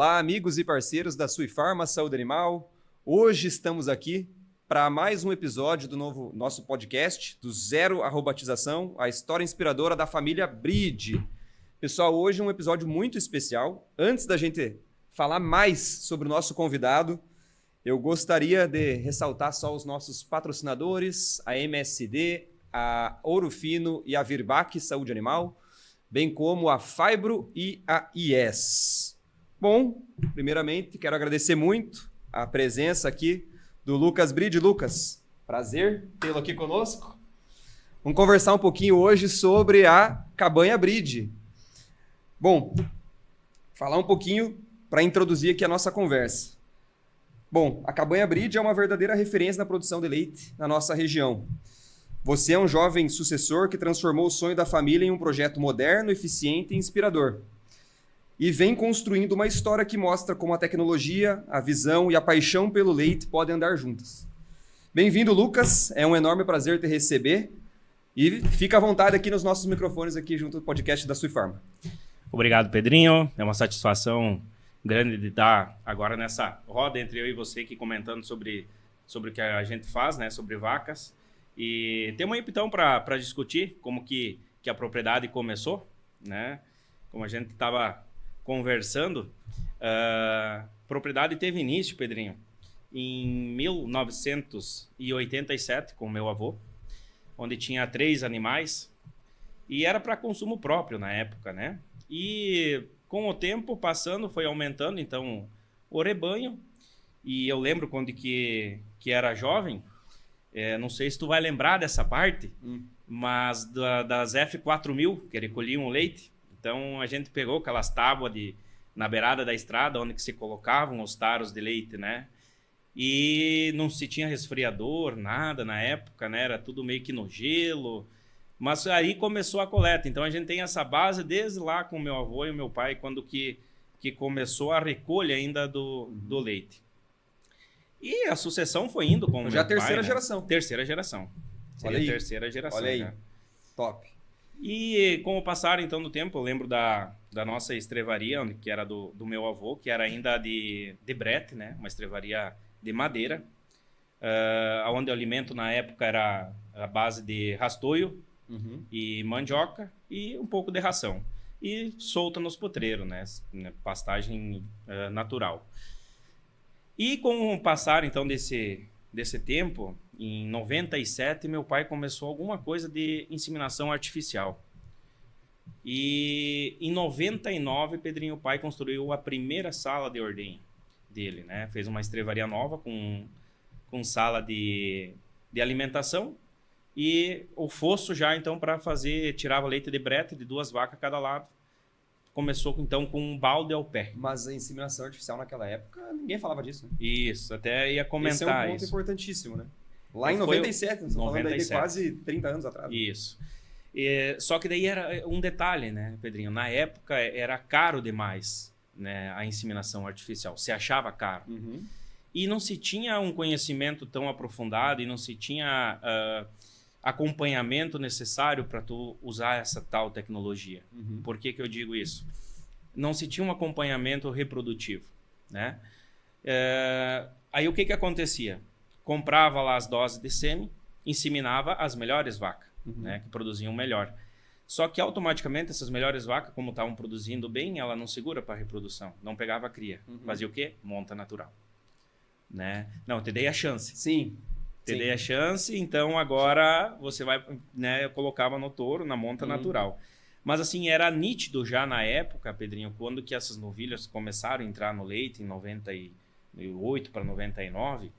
Olá, amigos e parceiros da Suifarma Saúde Animal. Hoje estamos aqui para mais um episódio do nosso podcast, do Zero à Robotização, a história inspiradora da família Bride. Pessoal, hoje é um episódio muito especial. Antes da gente falar mais sobre o nosso convidado, eu gostaria de ressaltar só os nossos patrocinadores, a MSD, a Ouro Fino e a Virbac Saúde Animal, bem como a Fibro e a IES. Bom, primeiramente, quero agradecer muito a presença aqui do Lucas Bride. Lucas, prazer tê-lo aqui conosco. Vamos conversar um pouquinho hoje sobre a Cabanha Bride. Bom, falar um pouquinho para introduzir aqui a nossa conversa. Bom, a Cabanha Bride é uma verdadeira referência na produção de leite na nossa região. Você é um jovem sucessor que transformou o sonho da família em um projeto moderno, eficiente e inspirador. E vem construindo uma história que mostra como a tecnologia, a visão e a paixão pelo leite podem andar juntas. Bem-vindo, Lucas. É um enorme prazer te receber. E fica à vontade aqui nos nossos microfones aqui junto ao podcast da Suifarma. Obrigado, Pedrinho. É uma satisfação grande de estar agora nessa roda entre eu e você aqui comentando sobre o que a gente faz, né, sobre vacas. E temos aí então para discutir como que a propriedade começou, né? Como a gente estava conversando, a propriedade teve início, Pedrinho, em 1987 com meu avô, onde tinha 3 animais e era para consumo próprio na época, né? E com o tempo passando foi aumentando então o rebanho. E eu lembro quando que era jovem, não sei se tu vai lembrar dessa parte, mas das F4000 que recolhiam o leite. Então a gente pegou aquelas tábuas na beirada da estrada onde que se colocavam os taros de leite, né? E não se tinha resfriador, nada na época, né? Era tudo meio que no gelo. Mas aí começou a coleta. Então a gente tem essa base desde lá com o meu avô e o meu pai, quando que começou a recolha ainda do leite. E a sucessão foi indo com o já meu terceira pai, geração. Né? Terceira geração. Seria a terceira geração. Olha aí. Já. Top. E com o passar então do tempo, eu lembro da nossa estrevaria, que era do meu avô, que era ainda de brete, né? Uma estrevaria de madeira, onde o alimento na época era a base de rastoio e mandioca e um pouco de ração. E solta nos potreiros, né? Pastagem natural. E com o passar então desse tempo, em 97, meu pai começou alguma coisa de inseminação artificial. E em 99, Pedrinho, o pai construiu a primeira sala de ordenha dele, né? Fez uma estrevaria nova com sala de alimentação e o fosso já então para tirava leite de brete de 2 vacas a cada lado. Começou então com um balde ao pé. Mas a inseminação artificial naquela época, ninguém falava disso, né? Isso, até ia comentar isso. Esse é um ponto importantíssimo, né? Lá em 97, nós estamos falando aí de quase 30 anos atrás. Isso. Só que daí era um detalhe, né, Pedrinho? Na época era caro demais, né, a inseminação artificial. Se achava caro. E não se tinha um conhecimento tão aprofundado e não se tinha acompanhamento necessário para tu usar essa tal tecnologia. Por que eu digo isso? Não se tinha um acompanhamento reprodutivo, né? Aí o que acontecia? Comprava lá as doses de sêmen, inseminava as melhores vacas, né, que produziam melhor. Só que automaticamente essas melhores vacas, como estavam produzindo bem, ela não segura para reprodução, não pegava a cria. Fazia o quê? Monta natural, né? Não, te dei a chance. Sim. Te dei a chance, então agora você vai, né, eu colocava no touro, na monta natural. Mas assim, era nítido já na época, Pedrinho, quando que essas novilhas começaram a entrar no leite, em 98 para 99,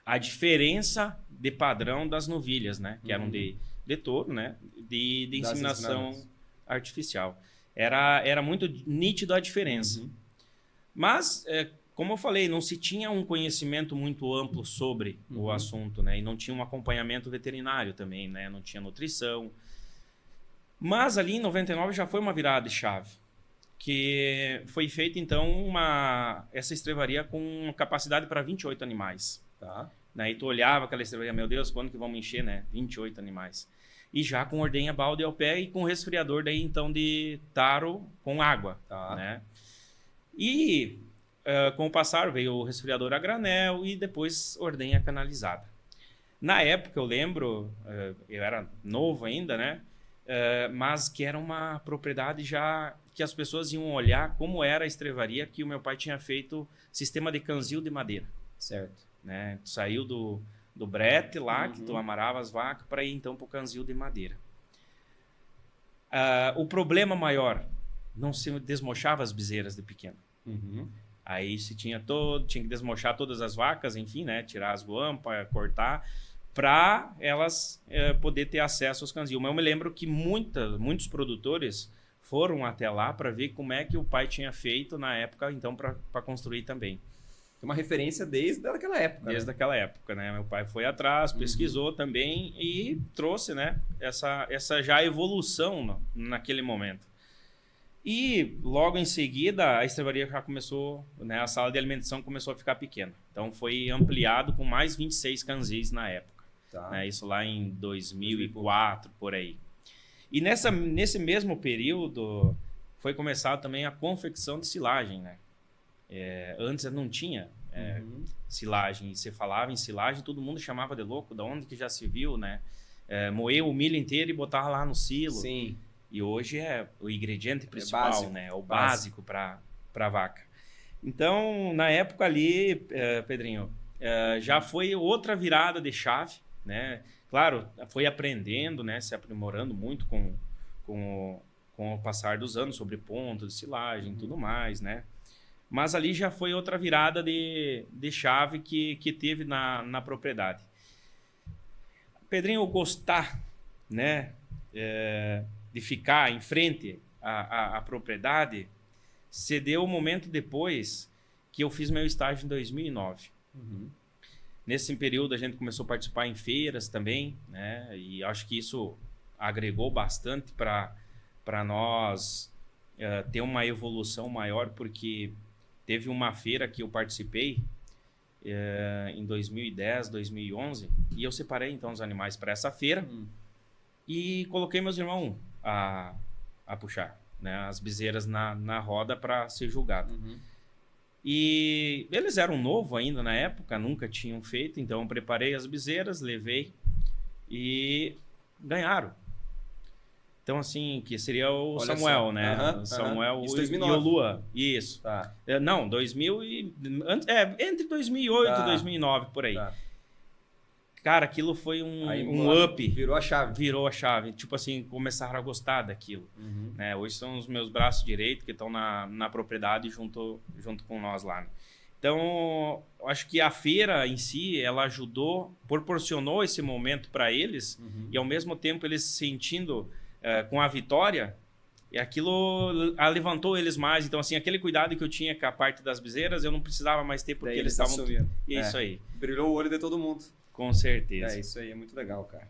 a diferença de padrão das novilhas, né? Que eram de touro, né? De inseminação artificial. Era muito nítido a diferença. Mas, como eu falei, não se tinha um conhecimento muito amplo sobre o assunto, né? E não tinha um acompanhamento veterinário também, né? Não tinha nutrição. Mas ali em 99 já foi uma virada de chave. Que foi feita, então, essa estrevaria com capacidade para 28 animais. Tá. Né? E tu olhava aquela estrevaria, meu Deus, quando que vamos encher, né? 28 animais. E já com ordenha balde ao pé e com resfriador daí, então, de taro com água, né? E com o passar veio o resfriador a granel e depois ordenha canalizada. Na época, eu lembro, eu era novo ainda, né? Mas que era uma propriedade já que as pessoas iam olhar como era a estrevaria que o meu pai tinha feito sistema de canzil de madeira. Certo. Né? Tu saiu do brete lá, que tu amarrava as vacas, para ir então para o canzil de madeira. O problema maior, não se desmochava as bezerras de pequeno. Aí se tinha que desmochar todas as vacas, enfim, né? Tirar as guampas, cortar, para elas poder ter acesso aos canzil. Mas eu me lembro que muitos produtores foram até lá para ver como é que o pai tinha feito na época, então, para construir também. Tem uma referência desde aquela época. Desde aquela época, né? Meu pai foi atrás, pesquisou também e trouxe, né? Essa já evolução naquele momento. E logo em seguida a estrevaria já começou, né? A sala de alimentação começou a ficar pequena. Então foi ampliado com mais 26 canzis na época. Tá. Né? Isso lá em 2004, por aí. E nesse mesmo período foi começado também a confecção de silagem, né? Antes não tinha silagem. E você falava em silagem, todo mundo chamava de louco. Da onde que já se viu, né? Moer o milho inteiro e botar lá no silo. Sim. E hoje é o ingrediente principal, básico, né? É o básico para a vaca. Então, na época ali, Pedrinho, já foi outra virada de chave, né? Claro, foi aprendendo, né? Se aprimorando muito com o passar dos anos sobre ponto de silagem e tudo mais, né? Mas ali já foi outra virada de chave que teve na propriedade. Pedrinho, gostar, né? De ficar em frente à propriedade, se deu um momento depois que eu fiz meu estágio em 2009. Nesse período a gente começou a participar em feiras também, né? E acho que isso agregou bastante para nós ter uma evolução maior, porque teve uma feira que eu participei em 2010, 2011, e eu separei então os animais para essa feira e coloquei meus irmãos a puxar, né, as bezerras na roda para ser julgado. E eles eram novos ainda na época, nunca tinham feito, então eu preparei as bezerras, levei e ganharam. Então, assim, que seria o Olha Samuel, só. né? Samuel Isso, e 2009. o Lua. Isso. Tá. Não, 2000 e... entre 2008 e 2009, por aí. Tá. Cara, aquilo foi Aí, um up. Virou a chave. Virou a chave. Tipo assim, começaram a gostar daquilo. Né? Hoje são os meus braços direitos que estão na propriedade junto com nós lá. Né? Então, acho que a feira em si, ela ajudou, proporcionou esse momento para eles e ao mesmo tempo eles se sentindo com a vitória, e aquilo levantou eles mais. Então, assim, aquele cuidado que eu tinha com a parte das bezerras, eu não precisava mais ter, porque eles estavam... Isso aí. Brilhou o olho de todo mundo. Com certeza. Isso aí é muito legal, cara.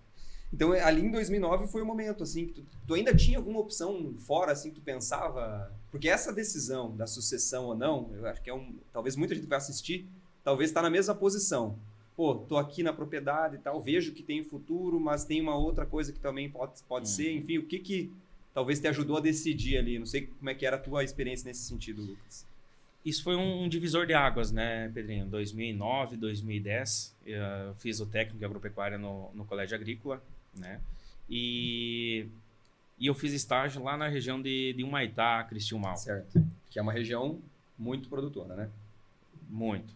Então, ali em 2009 foi o momento, assim, que tu ainda tinha alguma opção fora, assim, que tu pensava... Porque essa decisão da sucessão ou não, eu acho que talvez muita gente vai assistir, talvez está na mesma posição. Pô, tô aqui na propriedade e tal, vejo que tem futuro, mas tem uma outra coisa que também pode ser. Enfim, o que talvez te ajudou a decidir ali? Não sei como é que era a tua experiência nesse sentido, Lucas. Isso foi um divisor de águas, né, Pedrinho? 2009, 2010, eu fiz o técnico de agropecuária no Colégio Agrícola, né? E eu fiz estágio lá na região de Humaitá, Criciúmal. Certo. Que é uma região muito produtora, né? Muito.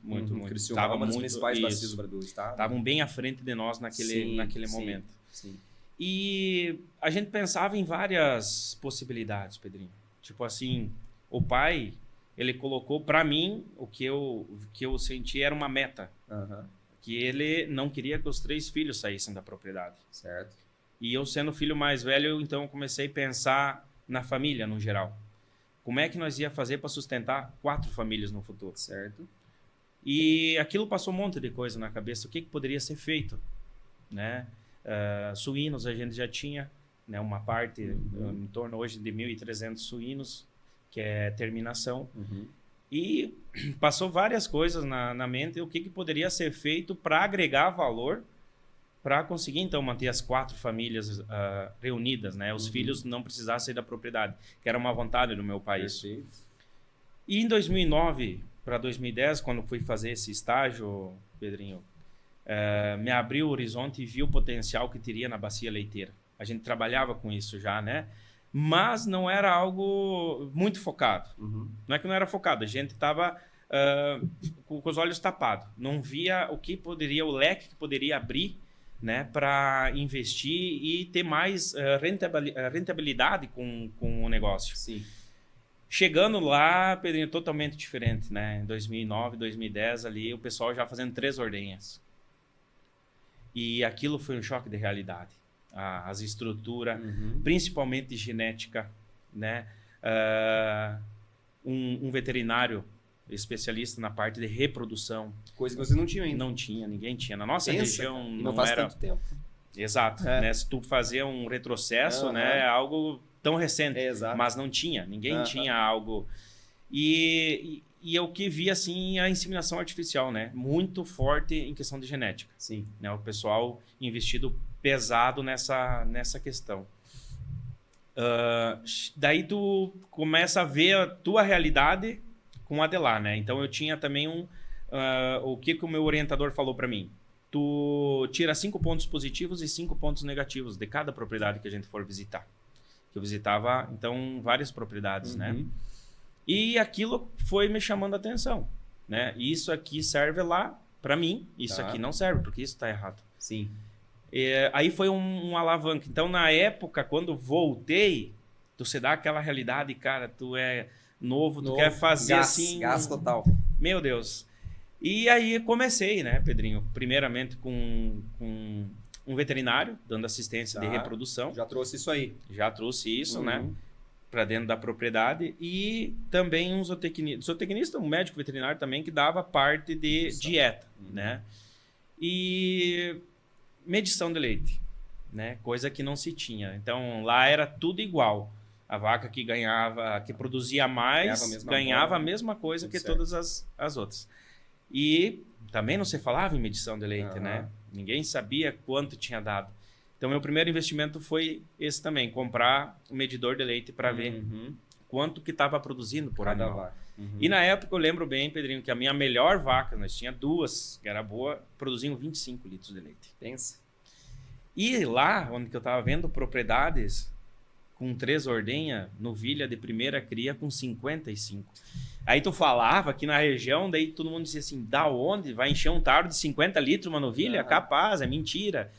Criciúmal é uma das principais bacias do estado. Estavam bem à frente de nós naquele momento. Sim. E a gente pensava em várias possibilidades, Pedrinho. Tipo assim, o pai, ele colocou para mim o que eu senti era uma meta. Que ele não queria que os 3 filhos saíssem da propriedade. Certo. E eu sendo o filho mais velho, então eu comecei a pensar na família no geral. Como é que nós ia fazer para sustentar 4 famílias no futuro? Certo. E aquilo passou um monte de coisa na cabeça. O que poderia ser feito? Né? Suínos a gente já tinha, né? Uma parte em torno hoje de 1.300 suínos, que é terminação. E passou várias coisas na mente, o que poderia ser feito para agregar valor, para conseguir então manter as 4 famílias reunidas, né? Os filhos não precisassem sair da propriedade, que era uma vontade do meu pai. Isso. E em 2009 para 2010, quando fui fazer esse estágio, Pedrinho, me abriu o horizonte e vi o potencial que teria na bacia leiteira. A gente trabalhava com isso já, né? Mas não era algo muito focado. Não é que não era focado, a gente estava com os olhos tapados. Não via o leque que poderia abrir, né, para investir e ter mais rentabilidade com o negócio. Sim. Chegando lá, Pedrinho, totalmente diferente, né? Em 2009, 2010, ali, o pessoal já fazendo 3 ordenhas. E aquilo foi um choque de realidade. As estruturas, principalmente genética, né? Um veterinário especialista na parte de reprodução. Coisa que vocês não tinham ainda. Não tinha, ninguém tinha. Na nossa região não faz era... tanto tempo. Exato. Né? Se tu fazer um retrocesso, né? É algo tão recente. Mas não tinha. Ninguém tinha algo... E eu que vi, assim, a inseminação artificial, né? Muito forte em questão de genética. Sim. Né? O pessoal investido pesado nessa questão. Daí tu começa a ver a tua realidade com o Adelar, né? Então eu tinha também o que o meu orientador falou para mim. Tu tira 5 pontos positivos e 5 pontos negativos de cada propriedade que a gente for visitar. Eu visitava, então, várias propriedades, né? E aquilo foi me chamando a atenção, né? Isso aqui serve lá para mim, isso aqui não serve, porque isso tá errado. Sim. Aí foi um alavanca. Então, na época, quando voltei, você dá aquela realidade, cara, tu é novo, tu quer fazer assim... Gás total. Meu Deus. E aí comecei, né, Pedrinho? Primeiramente com um veterinário, dando assistência de reprodução. Já trouxe isso aí. Já trouxe isso, né? Para dentro da propriedade. E também um zootecnista, um médico veterinário também, que dava parte de dieta, né? E medição de leite, né? Coisa que não se tinha. Então, lá era tudo igual. A vaca que ganhava, que produzia mais, ganhava a mesma coisa que todas as outras. E também não se falava em medição de leite, né? Ninguém sabia quanto tinha dado. Então, meu primeiro investimento foi esse também, comprar um medidor de leite para ver quanto que estava produzindo por animal. E na época, eu lembro bem, Pedrinho, que a minha melhor vaca, nós tinha 2, que era boa, produziam 25 litros de leite. Pensa. E lá, onde que eu estava vendo propriedades com 3 ordenhas, novilha de primeira cria com 55. Aí tu falava aqui na região, daí todo mundo dizia assim, da onde? Vai encher um tarro de 50 litros uma novilha? Capaz, é mentira.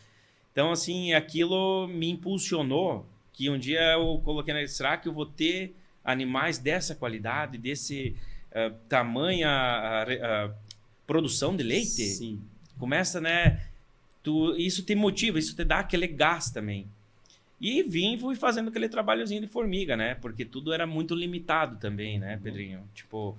Então, assim, aquilo me impulsionou, que um dia eu coloquei na... Será que eu vou ter animais dessa qualidade, desse tamanha produção de leite? Sim. Começa, né? Isso te motiva, isso te dá aquele gás também. E fui fazendo aquele trabalhozinho de formiga, né? Porque tudo era muito limitado também, né, Pedrinho? Tipo,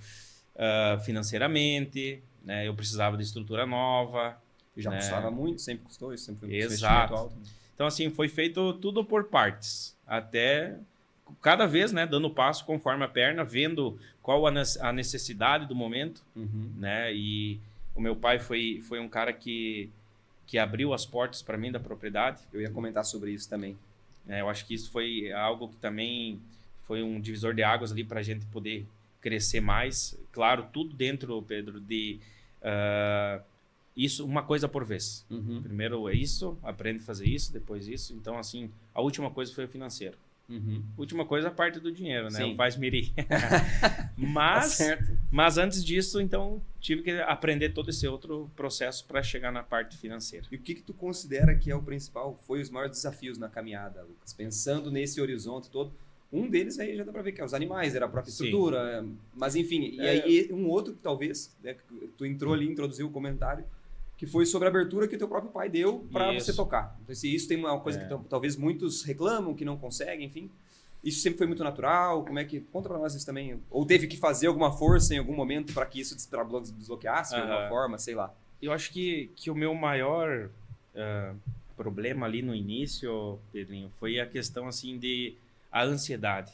financeiramente, né? Eu precisava de estrutura nova. Já custava muito, sempre custou, isso sempre foi um investimento alto. Então, assim, foi feito tudo por partes. Até cada vez, né, dando passo conforme a perna, vendo qual a necessidade do momento, né? E o meu pai foi um cara que abriu as portas para mim da propriedade. Eu ia comentar sobre isso também. Eu acho que isso foi algo que também foi um divisor de águas ali para a gente poder crescer mais. Claro, tudo dentro, Pedro, de isso, uma coisa por vez. Primeiro é isso, aprende a fazer isso, depois isso. Então, assim, a última coisa foi o financeiro. Última coisa, a parte do dinheiro, né? Sim. O faz-miri. Mas antes disso, então, tive que aprender todo esse outro processo para chegar na parte financeira. E o que tu considera que é o principal, foi os maiores desafios na caminhada, Lucas? Pensando nesse horizonte todo, um deles aí já dá para ver que é os animais, era a própria estrutura, mas enfim, e aí um outro que talvez, né, tu entrou ali, introduziu o comentário, que foi sobre a abertura que o teu próprio pai deu para você tocar. Então, se isso tem uma coisa que talvez muitos reclamam, que não conseguem, enfim. Isso sempre foi muito natural? Como é que... Conta para nós isso também. Ou teve que fazer alguma força em algum momento para que isso desbloqueasse de alguma forma, sei lá. Eu acho que o meu maior problema ali no início, Pedrinho, foi a questão assim a ansiedade.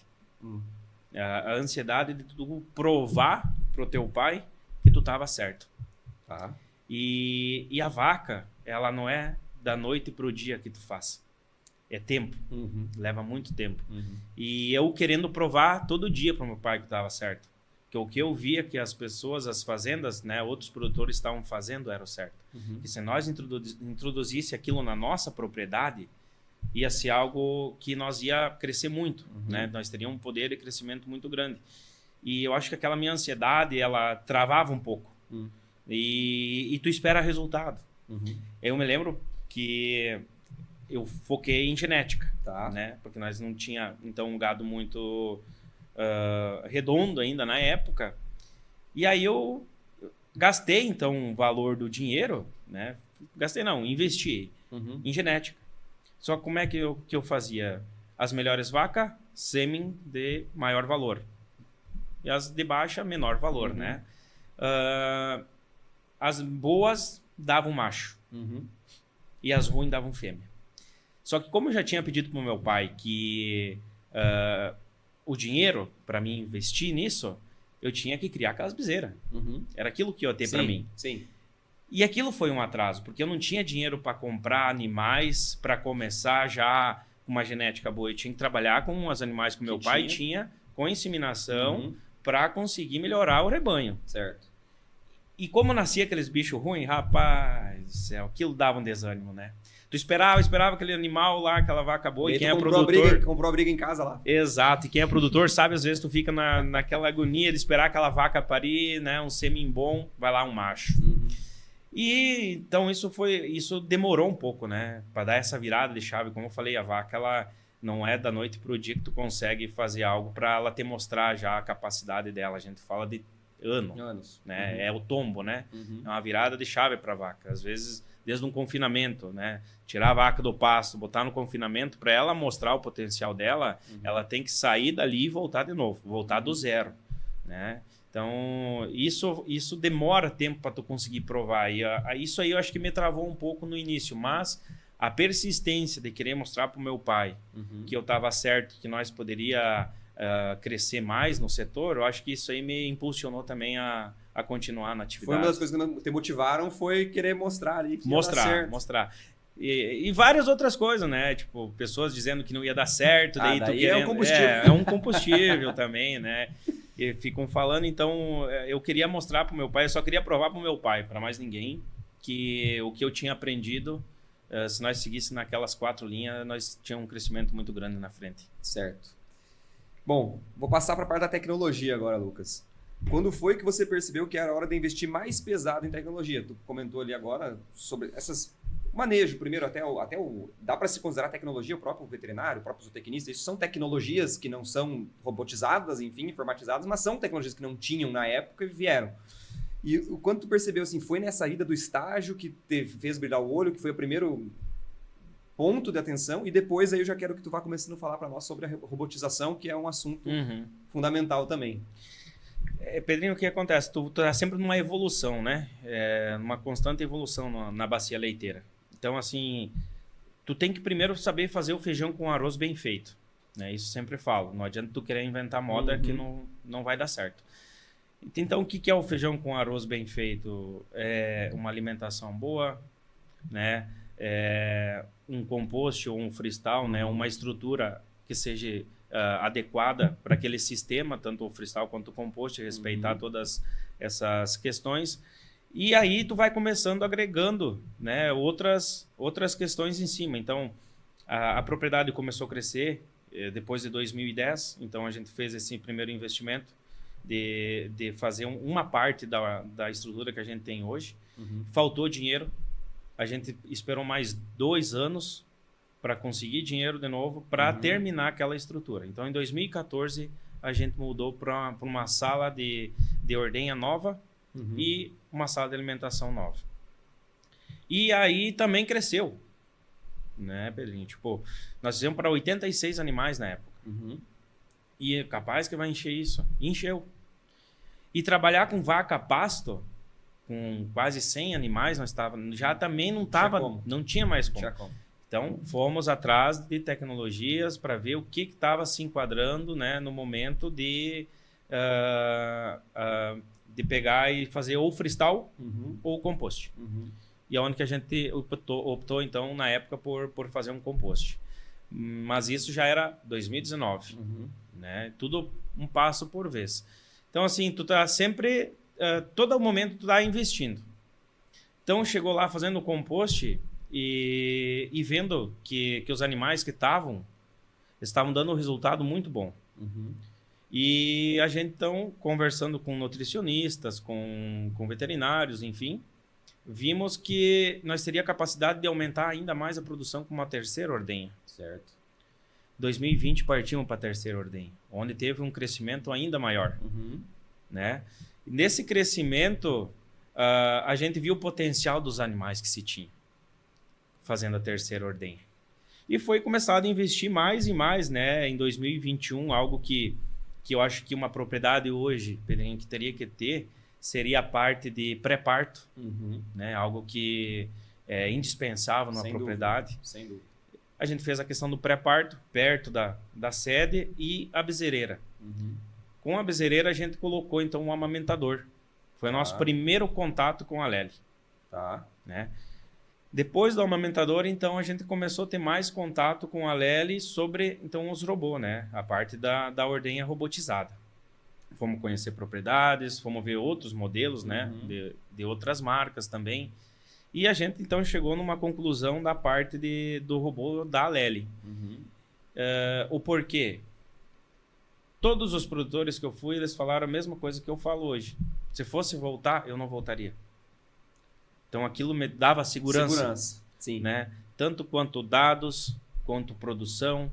A ansiedade de tu provar pro teu pai que tu estava certo. Tá. E a vaca, ela não é da noite pro dia que tu faz. É tempo. Leva muito tempo. E eu querendo provar todo dia pro meu pai que estava certo. Porque o que eu via que as pessoas, as fazendas, né, outros produtores estavam fazendo era o certo. E se nós introduzisse aquilo na nossa propriedade, ia ser algo que nós ia crescer muito, né? Nós teríamos um poder de crescimento muito grande. E eu acho que aquela minha ansiedade, ela travava um pouco. E tu espera resultado. Eu me lembro que eu foquei em genética, né? Porque nós não tinha então um gado muito redondo ainda na época. E aí eu gastei então o valor do dinheiro, né? Gastei não, investi em genética. Só que como é que eu fazia? As melhores vacas, sêmen de maior valor. E as de baixa, menor valor, né? As boas davam macho. E as ruins davam fêmea. Só que como eu já tinha pedido para o meu pai que o dinheiro para mim investir nisso, eu tinha que criar aquelas bezerras. Era aquilo que eu ia ter para mim. Sim. E aquilo foi um atraso, porque eu não tinha dinheiro para comprar animais, para começar já com uma genética boa. Eu tinha que trabalhar com os animais que meu pai tinha, com inseminação, para conseguir melhorar o rebanho. Certo. E como nascia aqueles bichos ruins, rapaz do céu, aquilo dava um desânimo, né? Tu esperava aquele animal lá, aquela vaca boa, e quem é produtor... comprou a briga em casa lá. Exato, e quem é produtor sabe, às vezes tu fica naquela agonia de esperar aquela vaca parir, né? Um sêmen bom, vai lá um macho. E então isso demorou um pouco, né? Para dar essa virada de chave, como eu falei, a vaca, ela não é da noite pro dia que tu consegue fazer algo para ela te mostrar já a capacidade dela. A gente fala de anos, né? É o tombo, né? É uma virada de chave para a vaca. Às vezes, desde um confinamento, né? Tirar a vaca do pasto, botar no confinamento, para ela mostrar o potencial dela, ela tem que sair dali e voltar de novo, voltar do zero, né? Então, isso demora tempo para tu conseguir provar. E isso aí eu acho que me travou um pouco no início, mas a persistência de querer mostrar para o meu pai que eu estava certo, que nós poderia crescer mais no setor, eu acho que isso aí me impulsionou também a continuar na atividade. Foi uma das coisas que te motivaram, foi querer mostrar ali que ia dar certo. Mostrar. E várias outras coisas, né? Tipo, pessoas dizendo que não ia dar certo, daí tu querendo... é um combustível. É um combustível também, né? E ficam falando, então eu queria mostrar pro meu pai, eu só queria provar pro meu pai, para mais ninguém, que o que eu tinha aprendido, se nós seguíssemos naquelas 4 linhas, nós tínhamos um crescimento muito grande na frente. Certo. Bom, vou passar para a parte da tecnologia agora, Lucas. Quando foi que você percebeu que era hora de investir mais pesado em tecnologia? Tu comentou ali agora sobre essas manejo, primeiro dá para se considerar tecnologia o próprio veterinário, o próprio zootecnista, isso são tecnologias que não são robotizadas, enfim, informatizadas, mas são tecnologias que não tinham na época e vieram. E o quanto tu percebeu, assim, foi nessa ida do estágio que te fez brilhar o olho, que foi o primeiro ponto de atenção, e depois aí eu já quero que tu vá começando a falar para nós sobre a robotização, que é um assunto fundamental também. Pedrinho, o que acontece? Tu tá sempre numa evolução, né? Numa constante evolução na bacia leiteira. Então, assim, tu tem que primeiro saber fazer o feijão com arroz bem feito, né? Isso sempre falo. Não adianta tu querer inventar moda que não vai dar certo. Então, o que é o feijão com arroz bem feito? É uma alimentação boa, né? Um compost ou um freestyle, né? Uma estrutura que seja adequada para aquele sistema, tanto o freestyle quanto o compost, respeitar todas essas questões. E aí tu vai começando agregando, né, outras questões em cima. Então, a propriedade começou a crescer depois de 2010. Então, a gente fez esse primeiro investimento de fazer uma parte da estrutura que a gente tem hoje. Faltou dinheiro. A gente esperou mais 2 anos para conseguir dinheiro de novo para terminar aquela estrutura. Então, em 2014, a gente mudou para uma sala de ordenha nova e uma sala de alimentação nova. E aí também cresceu, né, Pedrinho? Tipo, nós fizemos para 86 animais na época. E é capaz que vai encher isso. Encheu. E trabalhar com vaca pasto, com quase 100 animais, nós já também não tinha mais como. Então, fomos atrás de tecnologias para ver o que estava se enquadrando, né, no momento de pegar e fazer ou freestyle ou compost. E é onde que a gente optou, então, na época, por fazer um compost. Mas isso já era 2019. Né? Tudo um passo por vez. Então, assim, tu tá sempre, todo momento tu tá investindo. Então, chegou lá fazendo o compost e vendo que os animais que estavam dando um resultado muito bom. Uhum. E a gente, então, conversando com nutricionistas, com veterinários, enfim, vimos que nós teríamos a capacidade de aumentar ainda mais a produção com uma terceira ordenha. Certo. 2020 partimos para a terceira ordenha, onde teve um crescimento ainda maior. Uhum. Né? E nesse crescimento, a gente viu o potencial dos animais que se tinha fazendo a terceira ordenha. E foi começado a investir mais e mais, né? Em 2021, algo que eu acho que uma propriedade hoje, Pedrinho, que teria que ter, seria a parte de pré-parto, Uhum. né? Algo que é indispensável numa Sem propriedade. dúvida. Sem dúvida. A gente fez a questão do pré-parto, perto da sede, e a bezerreira. Uhum. Com a bezerreira, a gente colocou, então, um amamentador. Foi o nosso primeiro contato com a Lely. Tá. Né? Depois do amamentador, então, a gente começou a ter mais contato com a Lely sobre, então, os robôs, né? A parte da ordenha robotizada. Fomos conhecer propriedades, fomos ver outros modelos, né? De outras marcas também. E a gente, então, chegou numa conclusão da parte do robô da Lely. Uhum. O porquê? Todos os produtores que eu fui, eles falaram a mesma coisa que eu falo hoje. Se fosse voltar, eu não voltaria. Então, aquilo me dava segurança. Segurança, sim. Né? Tanto quanto dados, quanto produção.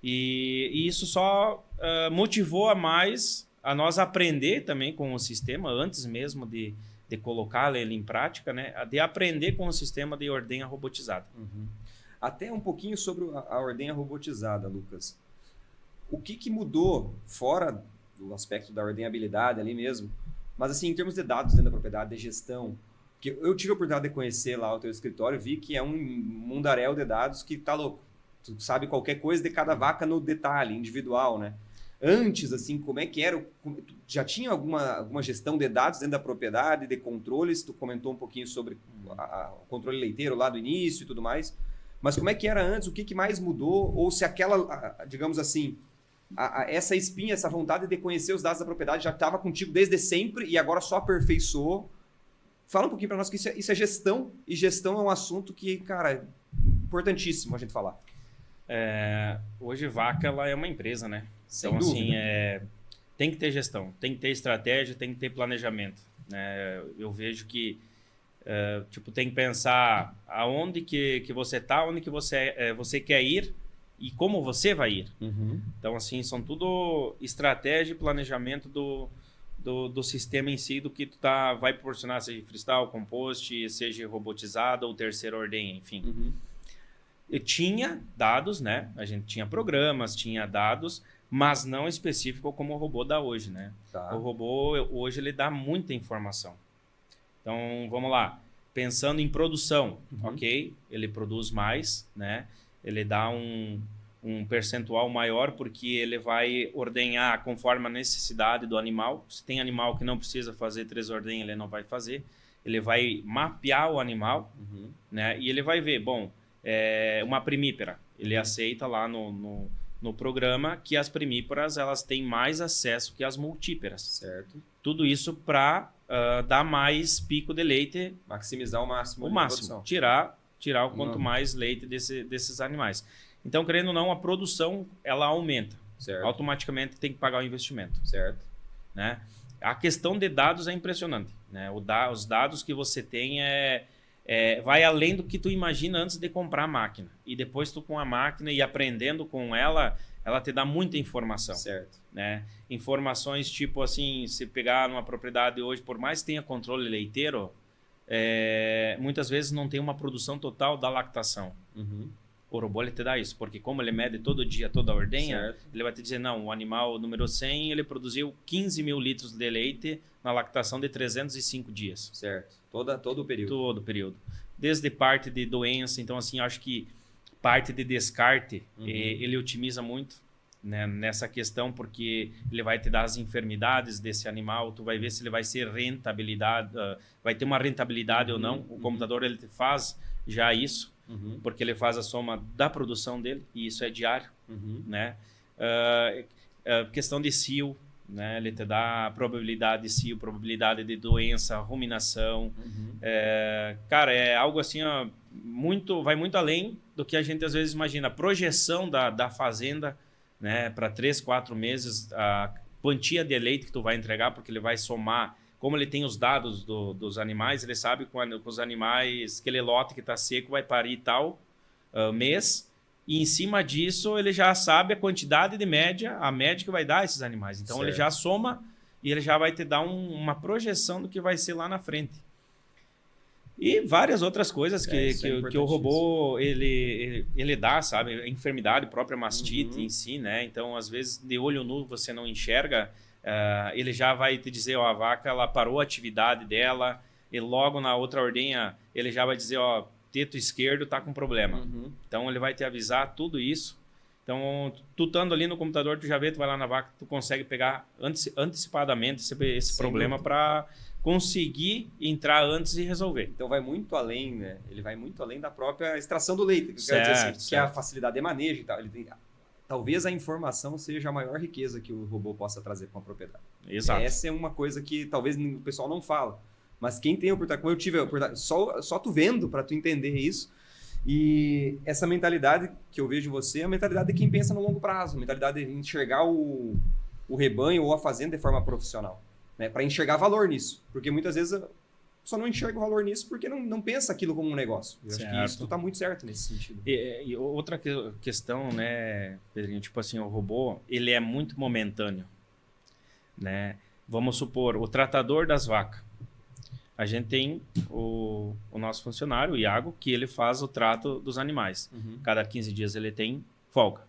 E isso só motivou a mais a nós aprender também com o sistema, antes mesmo de colocar ele em prática, né? De aprender com o sistema de ordenha robotizada. Uhum. Até um pouquinho sobre a ordenha robotizada, Lucas. O que mudou, fora do aspecto da ordenhabilidade ali mesmo, mas assim, em termos de dados dentro da propriedade, de gestão, que eu tive a oportunidade de conhecer lá o teu escritório, vi que é um mundaréu de dados que tá louco. Tu sabe qualquer coisa de cada vaca no detalhe, individual, né? Antes, assim, como é que era? Já tinha alguma gestão de dados dentro da propriedade, de controles? Tu comentou um pouquinho sobre o controle leiteiro lá do início e tudo mais. Mas como é que era antes? O que mais mudou? Ou se aquela, digamos assim, essa espinha, essa vontade de conhecer os dados da propriedade já estava contigo desde sempre e agora só aperfeiçoou? Fala um pouquinho para nós que isso é gestão, e gestão é um assunto que, cara, é importantíssimo a gente falar. Hoje, vaca, ela é uma empresa, né? Sem então, dúvida. assim, tem que ter gestão, tem que ter estratégia, tem que ter planejamento. Né? Eu vejo que tem que pensar aonde que você está, onde que você quer ir e como você vai ir. Uhum. Então, assim, são tudo estratégia e planejamento do sistema em si, do que tu vai proporcionar, seja freestyle, compost, seja robotizado ou terceira ordenha, enfim. Uhum. Eu tinha dados, né? A gente tinha programas, tinha dados, mas não específico como o robô dá hoje, né? Tá. O robô, hoje, ele dá muita informação. Então, vamos lá. Pensando em produção, ok? Ele produz mais, né? Ele dá um percentual maior porque ele vai ordenhar conforme a necessidade do animal. Se tem animal que não precisa fazer 3 ordenhas, ele não vai fazer. Ele vai mapear o animal, né? E ele vai ver, bom, uma primípara. Ele aceita lá no programa que as primíparas, elas têm mais acesso que as multíparas. Certo. Tudo isso para dar mais pico de leite. Maximizar o máximo. O máximo. Tirar o quanto mais leite desses animais. Então, querendo ou não, a produção, ela aumenta. Certo. Automaticamente tem que pagar o investimento. Certo. Né? A questão de dados é impressionante. Né? Os dados que você tem vai além do que tu imagina antes de comprar a máquina. E depois tu, com a máquina e aprendendo com ela te dá muita informação. Certo. Né? Informações tipo assim, se pegar numa propriedade hoje, por mais que tenha controle leiteiro, muitas vezes não tem uma produção total da lactação. O robô, ele te dá isso, porque como ele mede todo dia toda a ordenha, certo, ele vai te dizer, não, o animal número 100, ele produziu 15 mil litros de leite na lactação de 305 dias. Certo. Todo o período. Todo o período. Desde parte de doença, então assim, acho que parte de descarte, ele otimiza muito, né, nessa questão, porque ele vai te dar as enfermidades desse animal, tu vai ver se ele vai ser vai ter uma rentabilidade ou não. O computador, ele te faz já isso, porque ele faz a soma da produção dele, e isso é diário. Né? Questão de cio, né? Ele te dá a probabilidade de cio, probabilidade de doença, ruminação. Cara, é algo assim, ó, vai muito além do que a gente às vezes imagina. A projeção da fazenda, né, para 3, 4 meses, a quantia de leite que tu vai entregar, porque ele vai somar. Como ele tem os dados dos animais, ele sabe com os animais, aquele lote que está seco vai parir tal mês. E em cima disso, ele já sabe a quantidade de média, a média que vai dar a esses animais. Então, ele já soma e ele já vai te dar uma projeção do que vai ser lá na frente. E várias outras coisas que o robô ele dá, sabe? A enfermidade, própria mastite em si, né? Então, às vezes, de olho nu, você não enxerga. Ele já vai te dizer, ó, a vaca ela parou a atividade dela. E logo na outra ordenha, ele já vai dizer, ó, teto esquerdo tá com problema. Então ele vai te avisar tudo isso. Então, tu estando ali no computador, tu já vê, tu vai lá na vaca, tu consegue pegar antecipadamente esse problema para conseguir entrar antes e resolver. Então vai muito além, né? Ele vai muito além da própria extração do leite, que é a facilidade de manejo e tal. Talvez a informação seja a maior riqueza que o robô possa trazer para uma propriedade. Exato. Essa é uma coisa que talvez o pessoal não fala. Mas quem tem a oportunidade, como eu tive a oportunidade, só tu vendo para tu entender isso. E essa mentalidade que eu vejo em você é a mentalidade de quem pensa no longo prazo, a mentalidade de enxergar o rebanho ou a fazenda de forma profissional, né? Para enxergar valor nisso. Porque muitas vezes só não enxerga o valor nisso porque não pensa aquilo como um negócio. Eu acho que isso tu tá muito certo nesse sentido. E outra questão, né, Pedrinho, tipo assim, o robô, ele é muito momentâneo, né? Vamos supor, o tratador das vacas. A gente tem o nosso funcionário, o Iago, que ele faz o trato dos animais. Cada 15 dias ele tem folga.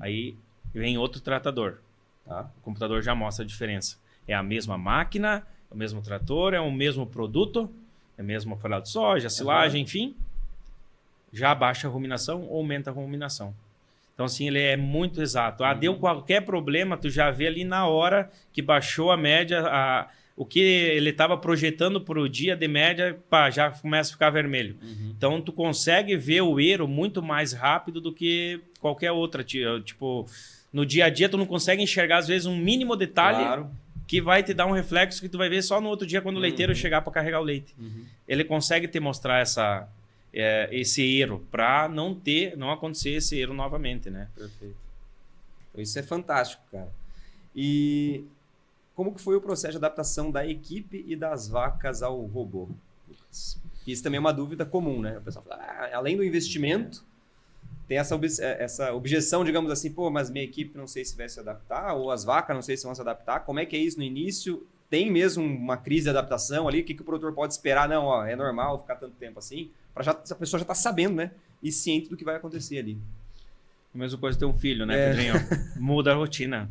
Aí vem outro tratador. Tá? O computador já mostra a diferença. É a mesma máquina, é o mesmo trator, é o mesmo produto, é o mesmo farelo de soja, silagem, enfim. Já baixa a ruminação ou aumenta a ruminação. Então, assim, ele é muito exato. Deu qualquer problema, tu já vê ali na hora que baixou a média, o que ele estava projetando para o dia de média, já começa a ficar vermelho. Então, tu consegue ver o erro muito mais rápido do que qualquer outra. Tipo, no dia a dia, tu não consegue enxergar, às vezes, um mínimo detalhe que vai te dar um reflexo que tu vai ver só no outro dia, quando o leiteiro chegar para carregar o leite. Ele consegue te mostrar esse erro, para não acontecer esse erro novamente, né? Perfeito. Isso é fantástico, cara. E como que foi o processo de adaptação da equipe e das vacas ao robô? Isso também é uma dúvida comum, né? O pessoal fala, além do investimento, tem essa objeção, digamos assim, pô, mas minha equipe não sei se vai se adaptar, ou as vacas não sei se vão se adaptar. Como é que é isso no início? Tem mesmo uma crise de adaptação ali? O que o produtor pode esperar? Não, ó, é normal ficar tanto tempo assim? A pessoa já está sabendo, né? E ciente do que vai acontecer ali. A mesma coisa ter um filho, né, Pedrinho? Muda a rotina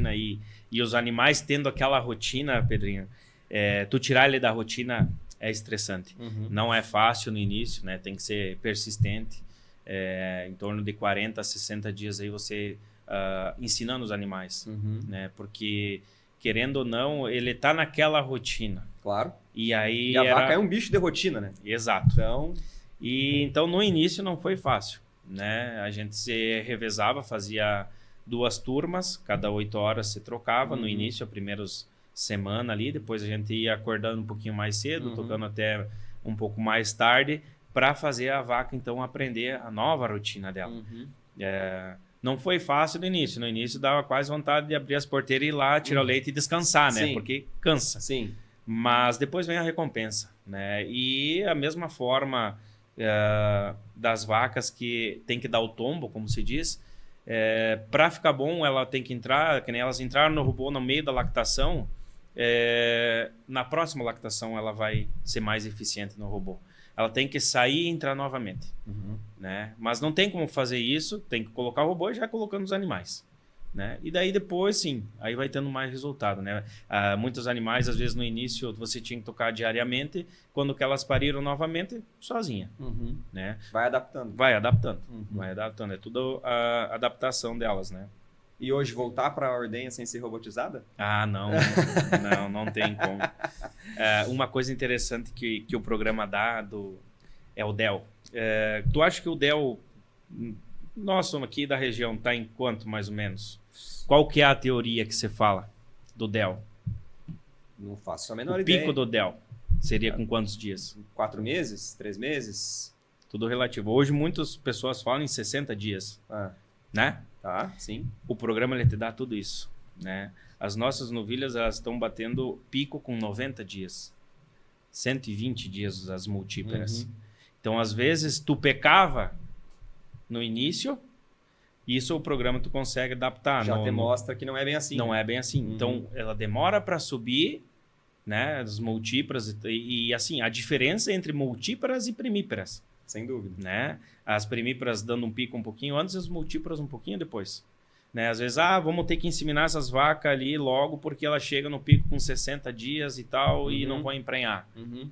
aí. E os animais tendo aquela rotina, Pedrinho, tu tirar ele da rotina é estressante. Não é fácil no início, né? Tem que ser persistente. Em torno de 40 a 60 dias aí você ensinando os animais, né? Porque, querendo ou não, ele tá naquela rotina. Claro. E aí a vaca é um bicho de rotina, né? Exato. Então, no início não foi fácil, né? A gente se revezava, fazia 2 turmas, cada 8 horas se trocava. No início, as primeiras semanas ali, depois a gente ia acordando um pouquinho mais cedo, tocando até um pouco mais tarde, para fazer a vaca, então, aprender a nova rotina dela. Não foi fácil no início. No início dava quase vontade de abrir as porteiras e ir lá, tirar o leite e descansar, né? Porque cansa. Sim. Mas depois vem a recompensa, né? E a mesma forma das vacas que tem que dar o tombo, como se diz, para ficar bom, ela tem que entrar, que nem elas entraram no robô no meio da lactação, na próxima lactação ela vai ser mais eficiente no robô. Ela tem que sair e entrar novamente, né? Mas não tem como fazer isso, tem que colocar o robô e já colocando os animais, né? E daí depois, sim, aí vai tendo mais resultado, né? Muitos animais, às vezes no início, você tinha que tocar diariamente, quando que elas pariram novamente, sozinha, né? Vai adaptando. Vai adaptando, é tudo a adaptação delas, né? E hoje voltar para a ordenha sem ser robotizada? Não tem como. Uma coisa interessante que o programa dá é o DEL. Tu acha que o DEL, nós somos aqui da região, está em quanto mais ou menos? Qual que é a teoria que você fala? do DEL? Não faço a menor O ideia. pico do DEL seria com quantos dias? 4 meses? 3 meses? Tudo relativo. Hoje muitas pessoas falam em 60 dias, Ah, né? tá, sim. O programa ele te dá tudo isso, né? As nossas novilhas elas estão batendo pico com 90 dias. 120 dias as multíperas. Uhum. Então, às vezes, tu pecava no início, isso o programa tu consegue adaptar. Já te mostra que não é bem assim. Não é bem assim. Uhum. Então, ela demora para subir, né? As multíperas e assim, a diferença entre multíperas e primíperas, Sem dúvida. né? As primíperas dando um pico um pouquinho antes e as multíperas um pouquinho depois. Né? Às vezes, vamos ter que inseminar essas vacas ali logo porque ela chega no pico com 60 dias e tal e não vai emprenhar. Uhum.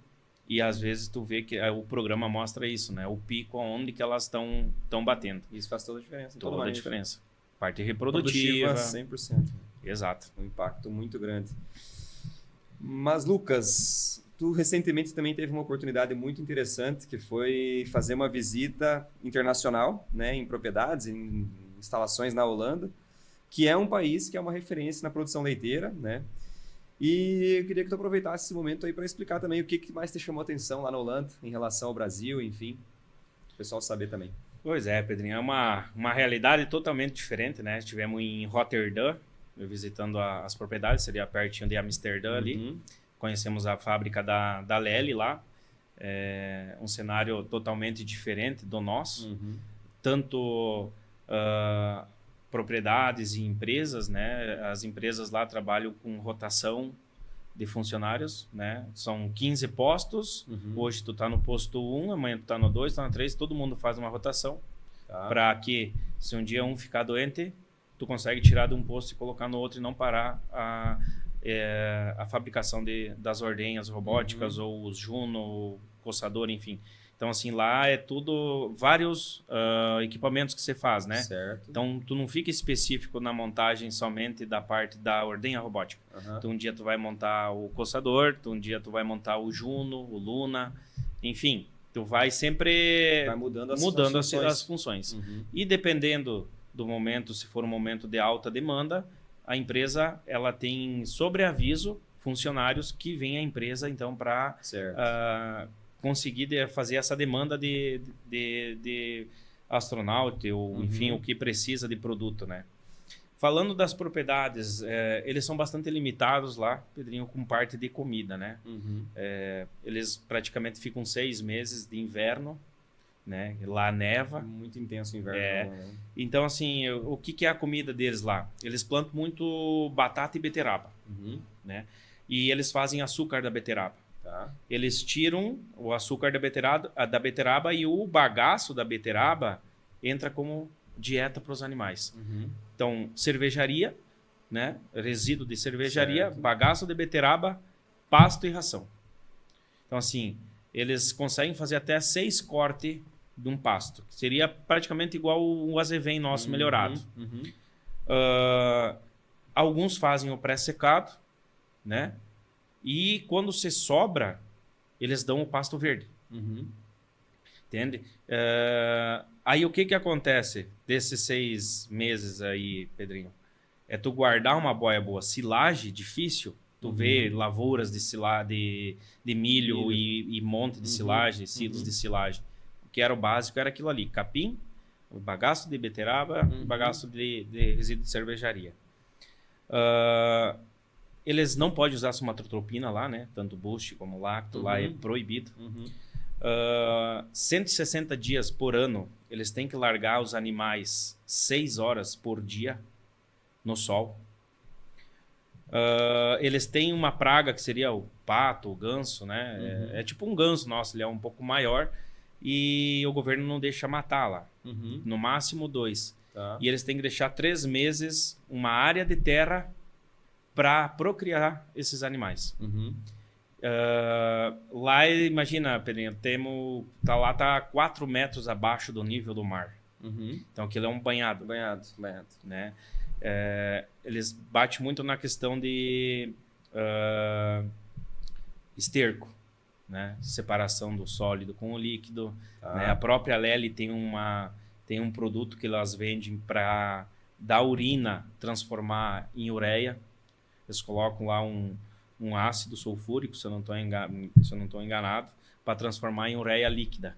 E às vezes tu vê que o programa mostra isso, né? O pico onde que elas estão batendo. Isso faz toda a diferença. em todo Toda a manejo. diferença. Parte reprodutiva. 100%. Exato. Um impacto muito grande. Mas, Lucas, tu recentemente também teve uma oportunidade muito interessante, que foi fazer uma visita internacional, né, em propriedades, em instalações na Holanda, que é um país que é uma referência na produção leiteira, né? E eu queria que tu aproveitasse esse momento aí para explicar também o que mais te chamou a atenção lá na Holanda, em relação ao Brasil, enfim, o pessoal saber também. Pois é, Pedrinho. É uma realidade totalmente diferente, né? Estivemos em Rotterdam, visitando as propriedades, seria pertinho de Amsterdã ali. Uhum. Conhecemos a fábrica da Lely lá. É um cenário totalmente diferente do nosso. Uhum. Tanto propriedades e empresas, né? As empresas lá trabalham com rotação de funcionários, né? São 15 postos. Uhum. Hoje tu tá no posto 1, amanhã tu tá no 2, tá no 3, todo mundo faz uma rotação Tá. para que se um dia um ficar doente, tu consegue tirar de um posto e colocar no outro e não parar a fabricação das ordenhas robóticas ou os Juno, coçador, enfim. Então, assim, lá é tudo, vários equipamentos que você faz, né? Certo. Então, tu não fica específico na montagem somente da parte da ordenha robótica. Uhum. Então, um dia tu vai montar o coçador, um dia tu vai montar o Juno, o Luna, enfim. Tu vai sempre Vai mudando as funções. Uhum. E dependendo do momento, se for um momento de alta demanda, a empresa ela tem sobreaviso funcionários que vêm à empresa, então, para Certo. conseguir fazer essa demanda de astronauta ou, enfim, o que precisa de produto, né? Falando das propriedades, eles são bastante limitados lá, Pedrinho, com parte de comida, né? Uhum. Eles praticamente ficam 6 meses de inverno, né? Lá neva. Muito intenso o inverno. Né? Então, assim, o que é a comida deles lá? Eles plantam muito batata e beterraba, Uhum. né? E eles fazem açúcar da beterraba. Tá. Eles tiram o açúcar da beterraba e o bagaço da beterraba entra como dieta para os animais. Uhum. Então, cervejaria, né? Resíduo de cervejaria, Certo. bagaço de beterraba, pasto e ração. Então, assim, eles conseguem fazer até 6 cortes de um pasto. Que seria praticamente igual o azevém nosso melhorado. Uhum. Alguns fazem o pré-secado, né? E quando se sobra, eles dão o pasto verde. Uhum. Entende? Aí o que acontece desses 6 meses aí, Pedrinho? É tu guardar uma boia boa. Silagem, difícil. Tu vê lavouras de milho e monte de silagem, silos de silagem. O que era o básico era aquilo ali. Capim, o bagaço de beterraba, o bagaço de resíduo de cervejaria. Eles não podem usar somatotropina lá, né? Tanto boost como lacto, lá é proibido. 160 dias por ano, eles têm que largar os animais 6 horas por dia no sol. Eles têm uma praga que seria o pato, o ganso, né? É tipo um ganso nosso, ele é um pouco maior e o governo não deixa matar lá. No máximo 2. Tá. E eles têm que deixar 3 meses uma área de terra para procriar esses animais. Lá, imagina, Pedrinho, lá tá 4 metros abaixo do nível do mar. Então aquilo é um banhado. Banhado. Né? Eles batem muito na questão de esterco, né? Separação do sólido com o líquido. Né? A própria Lely tem um produto que elas vendem para da urina transformar em ureia. Eles colocam lá um ácido sulfúrico, se eu não estou enganado, para transformar em ureia líquida.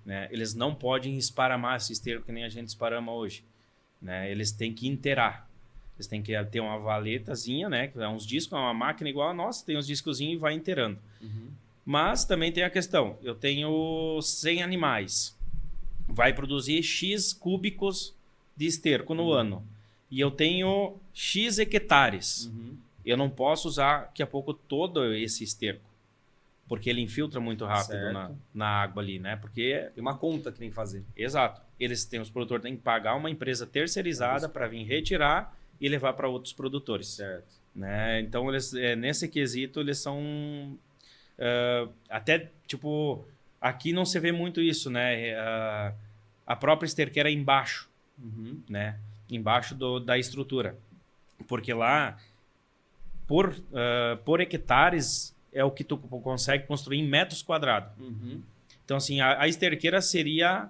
Né? Eles não podem esparamar esse esterco que nem a gente esparama hoje. Né? Eles têm que inteirar. Eles têm que ter uma valetazinha, né? Que é uns discos, uma máquina igual a nossa, tem uns discozinhos e vai inteirando. Mas também tem a questão, eu tenho 100 animais, vai produzir X cúbicos de esterco no ano. E eu tenho X hectares. Eu não posso usar daqui a pouco todo esse esterco. Porque ele infiltra muito rápido na água ali, né? Porque tem uma conta que tem que fazer. Exato. Os produtores têm que pagar uma empresa terceirizada para vir retirar e levar para outros produtores. Certo. Né? Então, eles, nesse quesito, eles são... até, tipo... Aqui não se vê muito isso, né? A própria esterqueira é embaixo, né? Embaixo da estrutura. Porque lá, por hectares, é o que tu consegue construir em metros quadrados. Então, assim, a esterqueira seria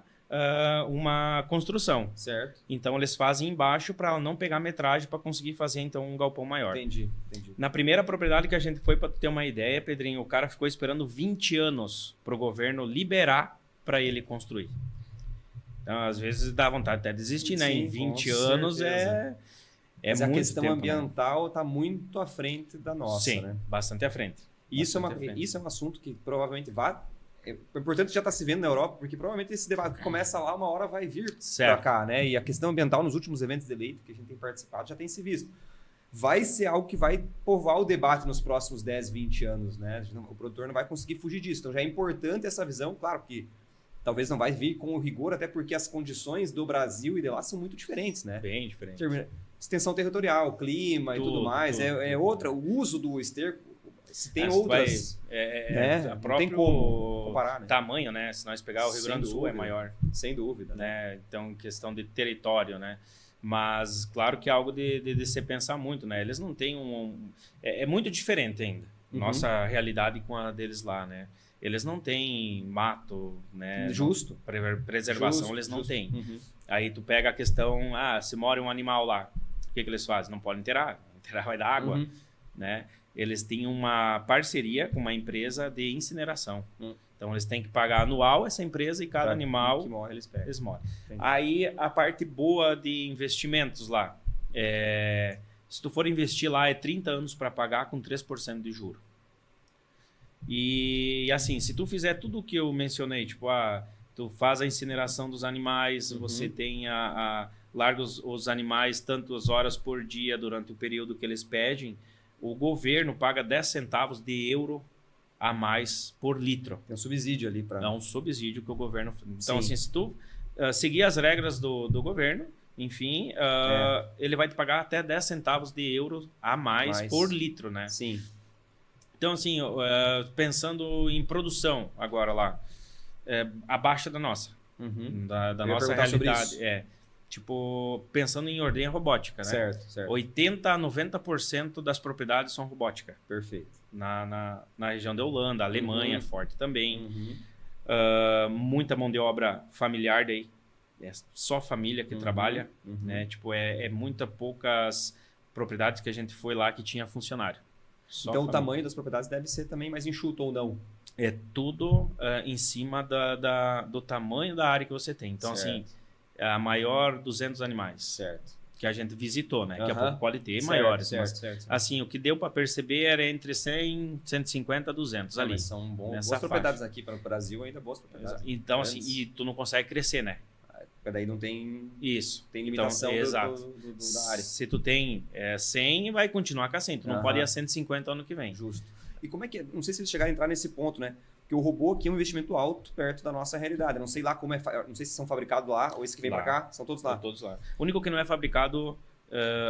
uma construção. Certo. Então, eles fazem embaixo para não pegar metragem para conseguir fazer, então, um galpão maior. Entendi. Na primeira propriedade que a gente foi, para ter uma ideia, Pedrinho, o cara ficou esperando 20 anos para o governo liberar para ele construir. Então, às vezes, dá vontade até de desistir, né? Em 20 anos Mas muito a questão tempo, ambiental está muito à frente da nossa, Sim, né? bastante à frente. Isso é um assunto que provavelmente vai... É importante já estar se vendo na Europa, porque provavelmente esse debate que começa lá, uma hora vai vir para cá, né? E a questão ambiental nos últimos eventos de eleito que a gente tem participado já tem se visto. Vai ser algo que vai povoar o debate nos próximos 10, 20 anos, né? O produtor não vai conseguir fugir disso. Então já é importante essa visão, claro que talvez não vai vir com o rigor, até porque as condições do Brasil e de lá são muito diferentes, né? Bem diferente. Extensão territorial, clima e tudo mais. É outra, o uso do esterco, se tem outras... né? Não tem como comparar, né? Tamanho, né? Se nós pegar o Rio Grande do Sul, é maior. Sem dúvida. Né? Então, questão de território, né? Mas, claro que é algo de se pensar muito, né? Eles não têm é muito diferente ainda. Nossa realidade com a deles lá, né? Eles não têm mato, né? Justo. Preservação, eles não têm. Aí tu pega a questão, se mora um animal lá, o que eles fazem? Não podem enterrar. Enterrar vai dar água, né? Eles têm uma parceria com uma empresa de incineração. Então, eles têm que pagar anual essa empresa e cada animal que morre, eles morrem. Aí, a parte boa de investimentos lá, se tu for investir lá, é 30 anos para pagar com 3% de juro. E, assim, se tu fizer tudo o que eu mencionei, tipo, tu faz a incineração dos animais, você tem larga os animais tantas horas por dia durante o período que eles pedem, o governo paga 10 centavos de euro a mais por litro. Tem um subsídio ali para... É um subsídio que o governo... Então, assim, se tu seguir as regras do governo, enfim, ele vai te pagar até 10 centavos de euro a mais por litro, né? Sim. Então, assim, pensando em produção agora lá, abaixo da nossa, da nossa realidade. Tipo, pensando em ordenha robótica, né? Certo. 80% a 90% das propriedades são robóticas. Perfeito. Na região da Holanda, a Alemanha é forte também. Muita mão de obra familiar daí. É só família que trabalha. Né? Tipo, muito poucas propriedades que a gente foi lá que tinha funcionário. Só então família. O tamanho das propriedades deve ser também mais enxuto ou não? É tudo em cima do tamanho da área que você tem. Então, assim... a maior 200 animais. Certo. Que a gente visitou, né? Daqui a pouco pode ter maiores. Certo. Assim, o que deu para perceber era entre 100, 150 a 200 ali. Mas são boas propriedades aqui para o Brasil, ainda boas propriedades. Então, assim, e tu não consegue crescer, né? Daí não tem... Isso. Tem limitação então, da área. Se tu tem 100, vai continuar com a 100. Tu não pode ir a 150 ano que vem. Justo. E como é que é? Não sei se eles chegaram a entrar nesse ponto, né? Porque o robô aqui é um investimento alto perto da nossa realidade. Não sei lá como não sei se são fabricados lá ou esse que vem para cá. São todos lá. São todos lá. O único que não é fabricado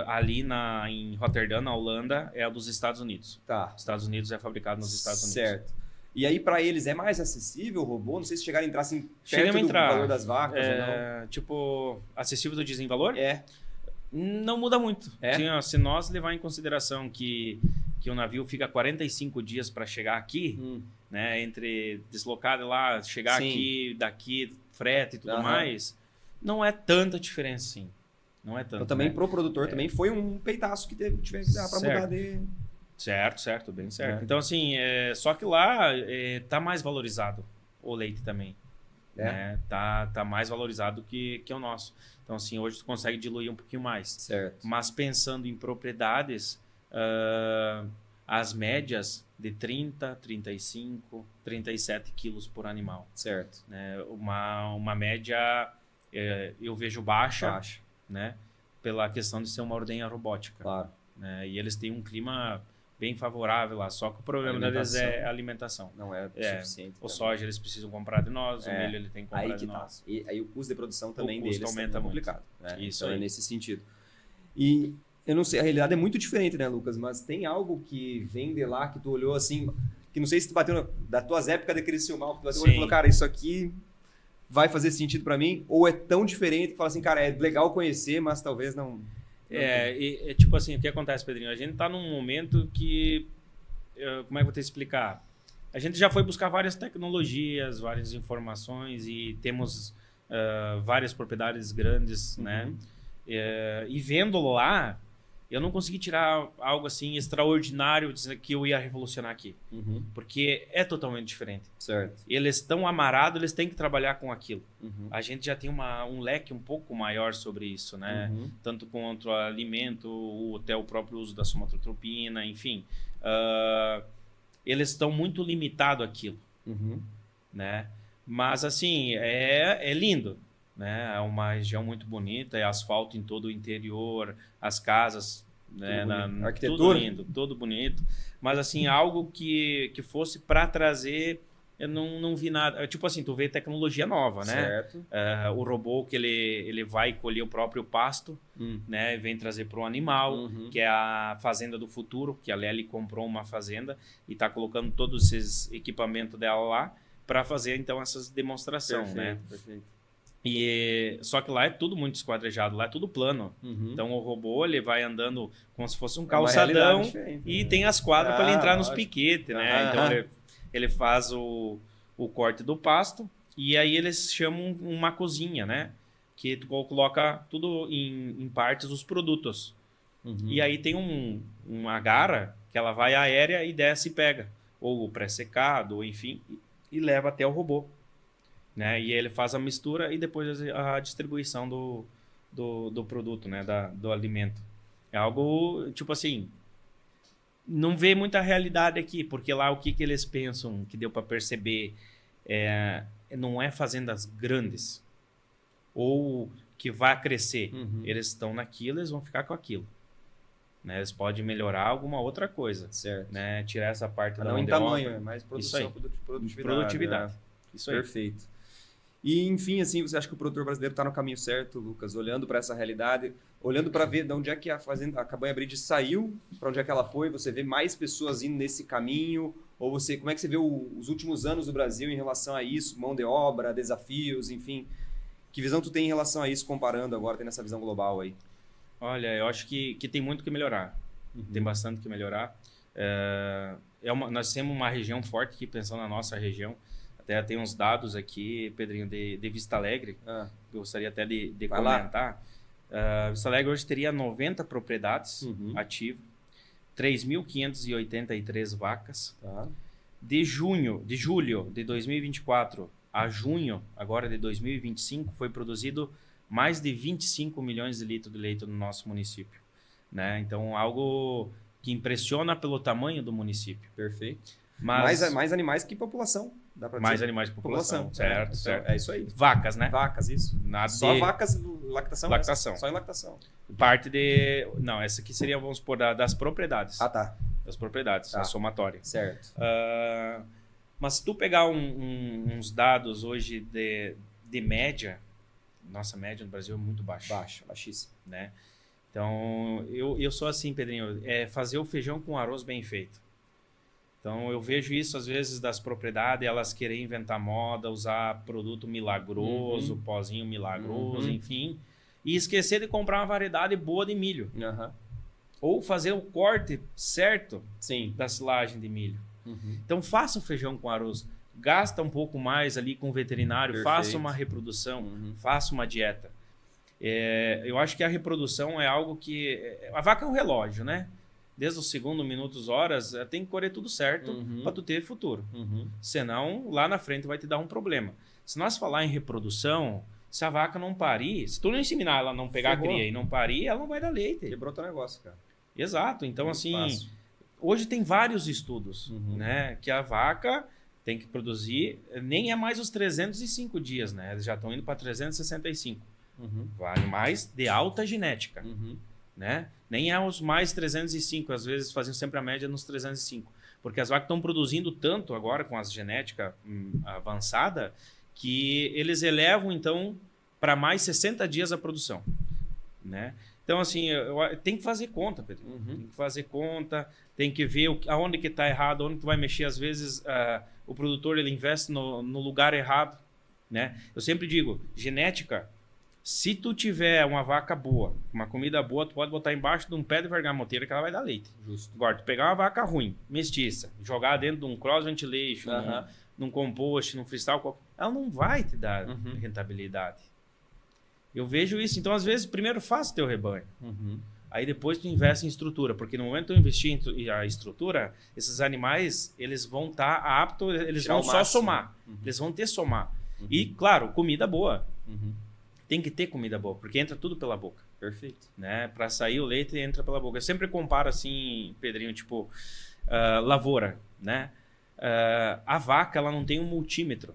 ali em Rotterdam, na Holanda, é o dos Estados Unidos. Tá. Os Estados Unidos é fabricado nos Estados Unidos. Certo. E aí para eles é mais acessível o robô? Não sei se chegaram a entrar assim perto do valor das vacas ou não. Tipo, acessível do dizem-valor? Não muda muito. Se nós levar em consideração que o navio fica 45 dias para chegar aqui, né, entre deslocar lá, chegar aqui, daqui, frete e tudo mais, não é tanta diferença, sim. Não é tanto. Então também né? pro produtor também foi um peitaço que tiver que dar para mudar de... Certo, bem certo. Então, assim, só que lá tá mais valorizado o leite também. Né? Tá mais valorizado que o nosso. Então, assim, hoje tu consegue diluir um pouquinho mais. Certo. Mas pensando em propriedades, as médias de 30, 35, 37 quilos por animal. Certo. Né? Uma média, eu vejo baixa, né? Pela questão de ser uma ordenha robótica. Claro. Né? E eles têm um clima bem favorável lá, só que o problema deles é a alimentação. Não é suficiente. O soja eles precisam comprar de nós, o milho ele tem que comprar de nós. E aí o custo de produção também deles aumenta é complicado. Né? Isso então aí. É nesse sentido. E eu não sei, a realidade é muito diferente, né, Lucas? Mas tem algo que vem de lá que tu olhou assim, que não sei se tu bateu das tuas épocas de Criciúmal, que tu bateu e falou, cara, isso aqui vai fazer sentido para mim? Ou é tão diferente que fala assim, cara, é legal conhecer, mas talvez não... tipo assim, o que acontece, Pedrinho? A gente tá num momento que... Como é que eu vou te explicar? A gente já foi buscar várias tecnologias, várias informações e temos várias propriedades grandes, né? E vendo lá, eu não consegui tirar algo assim extraordinário que eu ia revolucionar aqui. Porque é totalmente diferente. Certo. Eles estão amarados, eles têm que trabalhar com aquilo. A gente já tem um leque um pouco maior sobre isso, né? Tanto quanto alimento, até o próprio uso da somatotropina, enfim. Eles estão muito limitados àquilo, né? Mas assim, é lindo. Né? É uma região muito bonita, é asfalto em todo o interior, as casas, né? Arquitetura. Tudo lindo, tudo bonito. Mas assim, algo que fosse para trazer, eu não vi nada. Tipo assim, tu vê tecnologia nova, né? Certo. O robô que ele vai colher o próprio pasto, né? E vem trazer para o animal, que é a fazenda do futuro, que a Lely comprou uma fazenda e está colocando todos esses equipamentos dela lá para fazer então essas demonstrações, né? Perfeito. Só que lá é tudo muito esquadrejado, lá é tudo plano. Então o robô ele vai andando como se fosse um calçadão e tem as quadras para ele entrar nos piquetes, né? Então ele faz o corte do pasto e aí eles chamam uma cozinha, né? Que tu coloca tudo em partes os produtos. E aí tem uma garra que ela vai aérea e desce e pega. Ou o pré-secado, ou enfim, e leva até o robô. Né? E ele faz a mistura e depois a distribuição do produto, né? Do alimento. É algo, tipo assim, não vê muita realidade aqui, porque lá o que eles pensam, que deu para perceber, não é fazendas grandes ou que vai crescer. Eles estão naquilo, eles vão ficar com aquilo. Né? Eles podem melhorar alguma outra coisa. Certo. Né? Tirar essa parte da não em tamanho, é mais produção, produtividade. Isso aí. Perfeito. E, enfim, assim, você acha que o produtor brasileiro está no caminho certo, Lucas? Olhando para essa realidade, olhando para ver de onde é que a Cabanha Breed saiu, para onde é que ela foi, você vê mais pessoas indo nesse caminho? Ou como é que você vê os últimos anos do Brasil em relação a isso? Mão de obra, desafios, enfim. Que visão tu tem em relação a isso, comparando agora, tendo essa visão global aí? Olha, eu acho que tem muito que melhorar. Tem bastante que melhorar. Nós temos uma região forte aqui, pensando na nossa região. Até tem uns dados aqui, Pedrinho, de Vista Alegre, que eu gostaria até de comentar. Vista Alegre hoje teria 90 propriedades ativas, 3.583 vacas. De julho de 2024 a junho, agora de 2025, foi produzido mais de 25 milhões de litros de leite no nosso município. Né? Então, algo que impressiona pelo tamanho do município. Perfeito. Mas mais animais que população. Mais animais que população. Certo. É isso aí. Vacas, né? Vacas, isso. Vacas, lactação? Lactação. Só em lactação. Parte de... Não, essa aqui seria, vamos supor, das propriedades. Tá. Das propriedades, a somatória. Certo. Mas se tu pegar uns dados hoje de média, nossa média no Brasil é muito baixa. Baixíssima. Né? Então, eu sou assim, Pedrinho, fazer o feijão com arroz bem feito. Então, eu vejo isso, às vezes, das propriedades, elas querem inventar moda, usar produto milagroso, pozinho milagroso, enfim, e esquecer de comprar uma variedade boa de milho. Ou fazer o corte certo da silagem de milho. Então, faça o feijão com arroz. Gasta um pouco mais ali com o veterinário, faça uma reprodução, faça uma dieta. Eu acho que a reprodução é algo que... A vaca é um relógio, né? Desde o segundo, minutos, horas, tem que correr tudo certo para tu ter futuro. Senão, lá na frente vai te dar um problema. Se nós falar em reprodução, se a vaca não parir, se tu não inseminar ela não pegar a cria e não parir, ela não vai dar leite. Quebrou teu negócio, cara. Exato. Então, Muito assim, fácil. hoje tem vários estudos, né? Que a vaca tem que produzir, nem é mais os 305 dias, né? Eles já estão indo para 365. Animais de alta genética, né? Nem é os mais 305, às vezes faziam sempre a média nos 305. Porque as vacas estão produzindo tanto agora com as genética avançada que eles elevam, então, para mais 60 dias a produção, né? Então, assim, tem que fazer conta, Pedro. Tem que fazer conta, tem que ver aonde que está errado, onde tu vai mexer. Às vezes, o produtor ele investe no lugar errado, né? Eu sempre digo, genética, se tu tiver uma vaca boa, uma comida boa, tu pode botar embaixo de um pé de vergamoteira que ela vai dar leite. Justo. Agora, tu pegar uma vaca ruim, mestiça, jogar dentro de um cross ventilation, num compost, num freestyle, ela não vai te dar rentabilidade. Eu vejo isso. Então, às vezes, primeiro faça teu rebanho. Aí depois tu investe em estrutura, porque no momento que tu investir em a estrutura, esses animais, eles vão estar aptos, eles Tirar vão o só máximo. somar. Eles vão ter somar. E, claro, comida boa. Tem que ter comida boa, porque entra tudo pela boca. Perfeito. Né? Para sair o leite, entra pela boca. Eu sempre comparo assim, Pedrinho, tipo, lavoura, né? A vaca, ela não tem um multímetro.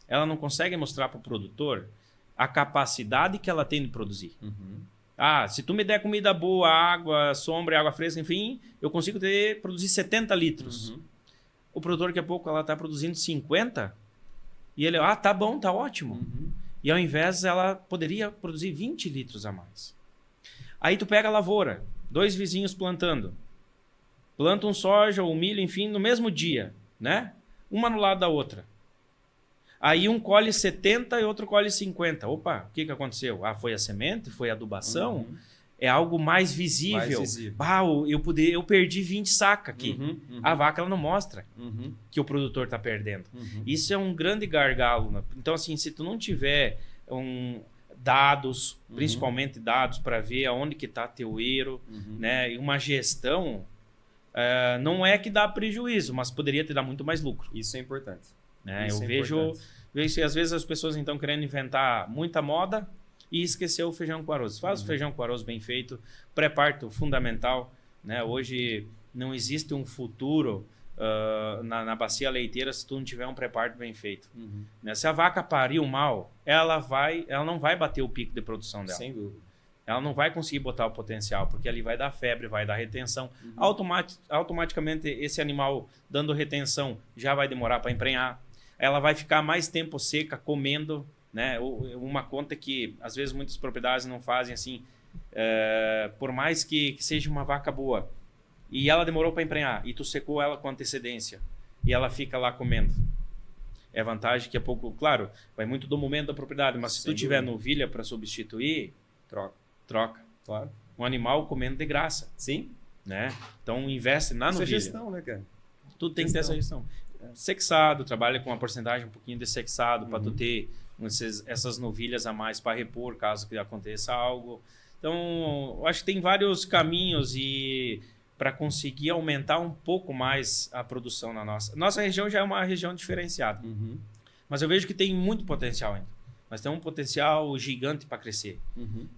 Ela não consegue mostrar para o produtor a capacidade que ela tem de produzir. Se tu me der comida boa, água, sombra, água fresca, enfim, eu consigo produzir 70 litros. O produtor, daqui a pouco, ela está produzindo 50 e ele, tá bom, tá ótimo. E ao invés, ela poderia produzir 20 litros a mais. Aí tu pega a lavoura, 2 vizinhos plantando. Plantam soja ou milho, enfim, no mesmo dia, né? Uma no lado da outra. Aí um colhe 70 e outro colhe 50. Opa, o que aconteceu? Foi a semente? Foi a adubação? É algo mais visível. Eu perdi 20 sacas aqui. A vaca ela não mostra que o produtor está perdendo. Isso é um grande gargalo. Né? Então, assim, se tu não tiver dados, principalmente dados para ver aonde que está teu erro, né? E uma gestão, não é que dá prejuízo, mas poderia te dar muito mais lucro. Isso é importante. Né? Eu vejo que às vezes as pessoas estão querendo inventar muita moda e esqueceu o feijão com arroz. Faz o feijão com arroz bem feito, pré-parto fundamental. Né? Hoje não existe um futuro na bacia leiteira se tu não tiver um pré-parto bem feito. Né? Se a vaca pariu mal, ela não vai bater o pico de produção dela. Sem dúvida. Ela não vai conseguir botar o potencial, porque ali vai dar febre, vai dar retenção. Automaticamente, esse animal dando retenção já vai demorar para emprenhar. Ela vai ficar mais tempo seca comendo, né? Uma conta que às vezes muitas propriedades não fazem assim, por mais que seja uma vaca boa e ela demorou para emprenhar e tu secou ela com antecedência e ela fica lá comendo. É vantagem que a pouco, claro, vai muito do momento da propriedade, mas se tu tiver novilha para substituir, troca. Claro. Um animal comendo de graça. Sim. Né? Então investe na novilha. Isso é gestão, né, cara? Tu tem que ter essa gestão. Sexado, trabalha com uma porcentagem um pouquinho de sexado para tu ter essas novilhas a mais para repor caso que aconteça algo. Então, eu acho que tem vários caminhos e para conseguir aumentar um pouco mais a produção na nossa região já é uma região diferenciada. Mas eu vejo que tem muito potencial ainda. Mas tem um potencial gigante para crescer.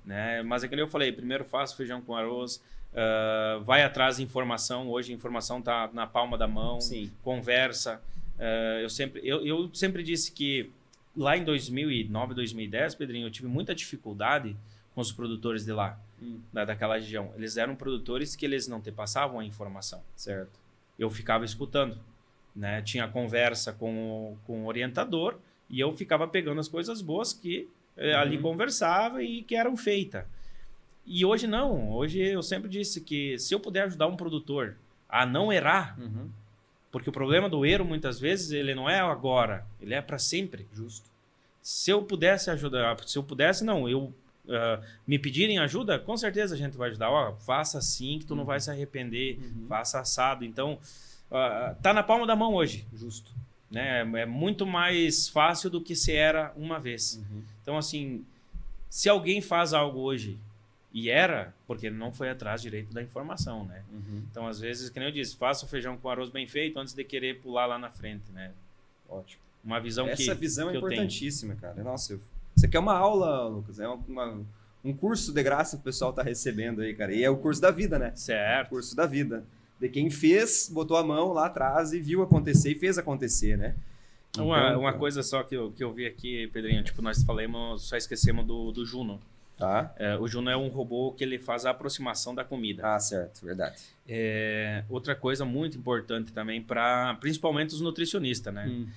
Né? Mas é que eu falei, primeiro faço feijão com arroz, vai atrás de informação. Hoje a informação está na palma da mão. Sim. Conversa. Eu sempre disse que lá em 2009, 2010, Pedrinho, eu tive muita dificuldade com os produtores de lá, daquela região. Eles eram produtores que eles não te passavam a informação. Certo. Eu ficava escutando. Né? Tinha conversa com o orientador e eu ficava pegando as coisas boas que ali conversava e que eram feitas. E hoje não. Hoje eu sempre disse que se eu puder ajudar um produtor a não errar, porque o problema do erro muitas vezes ele não é agora, ele é para sempre. Justo. Se eu pudesse ajudar, me pedirem ajuda, com certeza a gente vai ajudar. Faça assim que tu não vai se arrepender, faça assado. Então, tá na palma da mão hoje. Justo. Né? É muito mais fácil do que se era uma vez. Então, assim, Se alguém faz algo hoje e era, porque ele não foi atrás direito da informação, né? Então, às vezes, que nem eu disse, faça o feijão com arroz bem feito antes de querer pular lá na frente, né? Ótimo. Uma visão Essa que visão é que eu tenho. importantíssima, cara. Nossa, isso aqui é uma aula, Lucas. É um curso de graça que o pessoal tá recebendo aí, cara. E é o curso da vida, né? Certo. O curso da vida. De quem fez, botou a mão lá atrás e viu acontecer e fez acontecer, né? Uma coisa só que eu vi aqui, Pedrinho, tipo, nós falamos, só esquecemos do Juno. Tá. O Juno é um robô que ele faz a aproximação da comida. Ah, certo, verdade. Outra coisa muito importante também para principalmente os nutricionistas, né?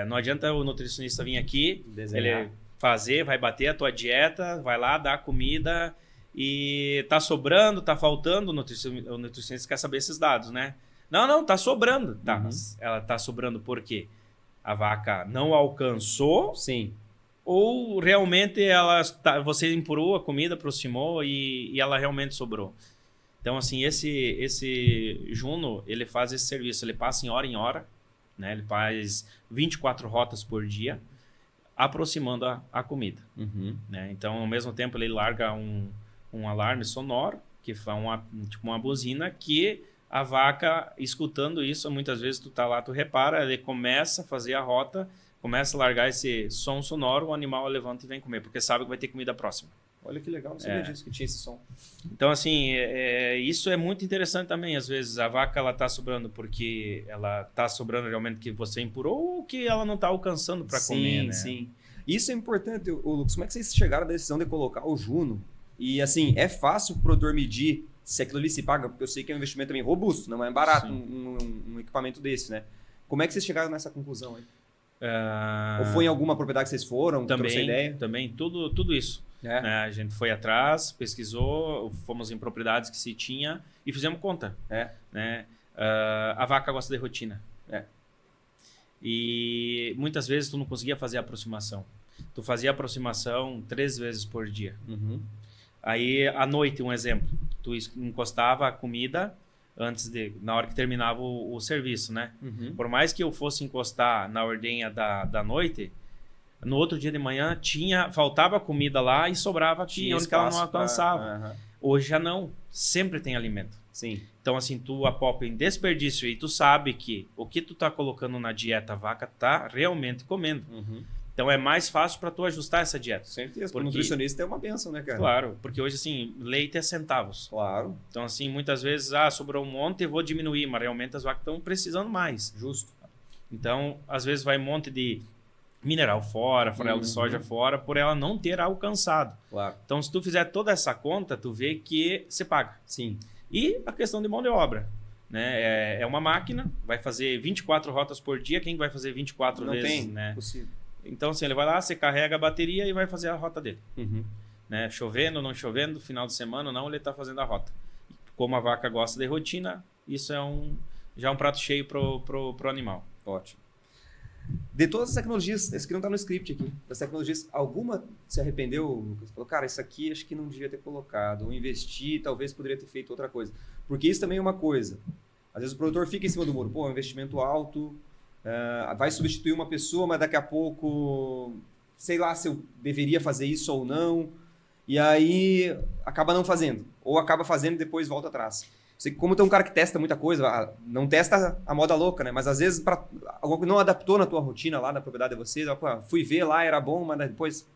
Não adianta o nutricionista vir aqui, Desenhar. ele fazer, vai bater a tua dieta, vai lá dar comida e tá sobrando, tá faltando, o nutricionista quer saber esses dados, né? Não, tá sobrando. Tá, mas ela tá sobrando por quê? A vaca não alcançou Sim. ou realmente você empurrou a comida, aproximou e ela realmente sobrou? Então, assim, esse Juno, ele faz esse serviço, ele passa em hora, né? Ele faz 24 rotas por dia, aproximando a comida. Né? Então, ao mesmo tempo, ele larga um alarme sonoro, que faz tipo uma buzina, que a vaca, escutando isso, muitas vezes tu tá lá, tu repara, ele começa a fazer a rota, começa a largar esse som sonoro, o animal levanta e vem comer, porque sabe que vai ter comida próxima. Olha que legal, você disso que tinha esse som. Então, assim, isso é muito interessante também. Às vezes a vaca ela tá sobrando porque ela tá sobrando realmente que você empurrou ou que ela não tá alcançando para comer, né? Sim. Isso é importante, Lucas. Como é que vocês chegaram à decisão de colocar o Juno? E assim, é fácil o produtor medir se aquilo ali se paga? Porque eu sei que é um investimento também robusto, não é barato um equipamento desse, né? Como é que vocês chegaram nessa conclusão aí? Ou foi em alguma propriedade que vocês foram? Também, essa ideia? também tudo isso. Né? A gente foi atrás, pesquisou, fomos em propriedades que se tinha e fizemos conta. Né? A vaca gosta de rotina. E muitas vezes tu não conseguia fazer a aproximação. Tu fazia a aproximação 3 vezes por dia. Aí, à noite, um exemplo. Tu encostava a comida na hora que terminava o serviço, né? Por mais que eu fosse encostar na ordenha da noite, no outro dia de manhã faltava comida lá e sobrava aqui, onde ela não alcançava. Hoje já não. Sempre tem alimento. Sim. Então, assim, tu apopra em desperdício e tu sabe que o que tu tá colocando na dieta, a vaca tá realmente comendo. Então, é mais fácil para tu ajustar essa dieta. Certeza, porque o nutricionista é uma benção, né, cara? Claro, porque hoje, assim, leite é centavos. Claro. Então, assim, muitas vezes, sobrou um monte e vou diminuir, mas realmente as vacas estão precisando mais. Justo. Então, às vezes vai um monte de mineral fora, farelo de soja fora, por ela não ter alcançado. Claro. Então, se tu fizer toda essa conta, tu vê que você paga. Sim. E a questão de mão de obra. Né? É uma máquina, vai fazer 24 rotas por dia. Quem vai fazer 24 não vezes? Tem, né? Possível. Então, assim, ele vai lá, você carrega a bateria e vai fazer a rota dele. Né? Chovendo, não chovendo, final de semana, não, ele está fazendo a rota. Como a vaca gosta de rotina, isso é já um prato cheio pro animal. Ótimo. De todas as tecnologias, esse aqui não está no script aqui, das tecnologias, alguma se arrependeu, Lucas? Falou, cara, isso aqui acho que não devia ter colocado, ou investir, talvez poderia ter feito outra coisa. Porque isso também é uma coisa. Às vezes o produtor fica em cima do muro, pô, investimento alto, vai substituir uma pessoa, mas daqui a pouco, sei lá se eu deveria fazer isso ou não, e aí acaba não fazendo, ou acaba fazendo e depois volta atrás. Você, como tem um cara que testa muita coisa, não testa a moda louca, né? Mas às vezes algo que não adaptou na tua rotina lá na propriedade de vocês, fui ver lá, era bom, mas depois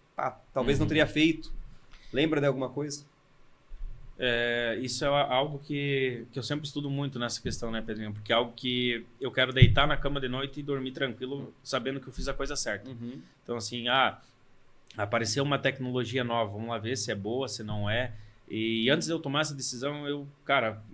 talvez não teria feito. Lembra de alguma coisa? Isso é algo que eu sempre estudo muito nessa questão, né, Pedrinho? Porque é algo que eu quero deitar na cama de noite e dormir tranquilo, sabendo que eu fiz a coisa certa. Então, assim, apareceu uma tecnologia nova, vamos lá ver se é boa, se não é. E antes de eu tomar essa decisão, eu,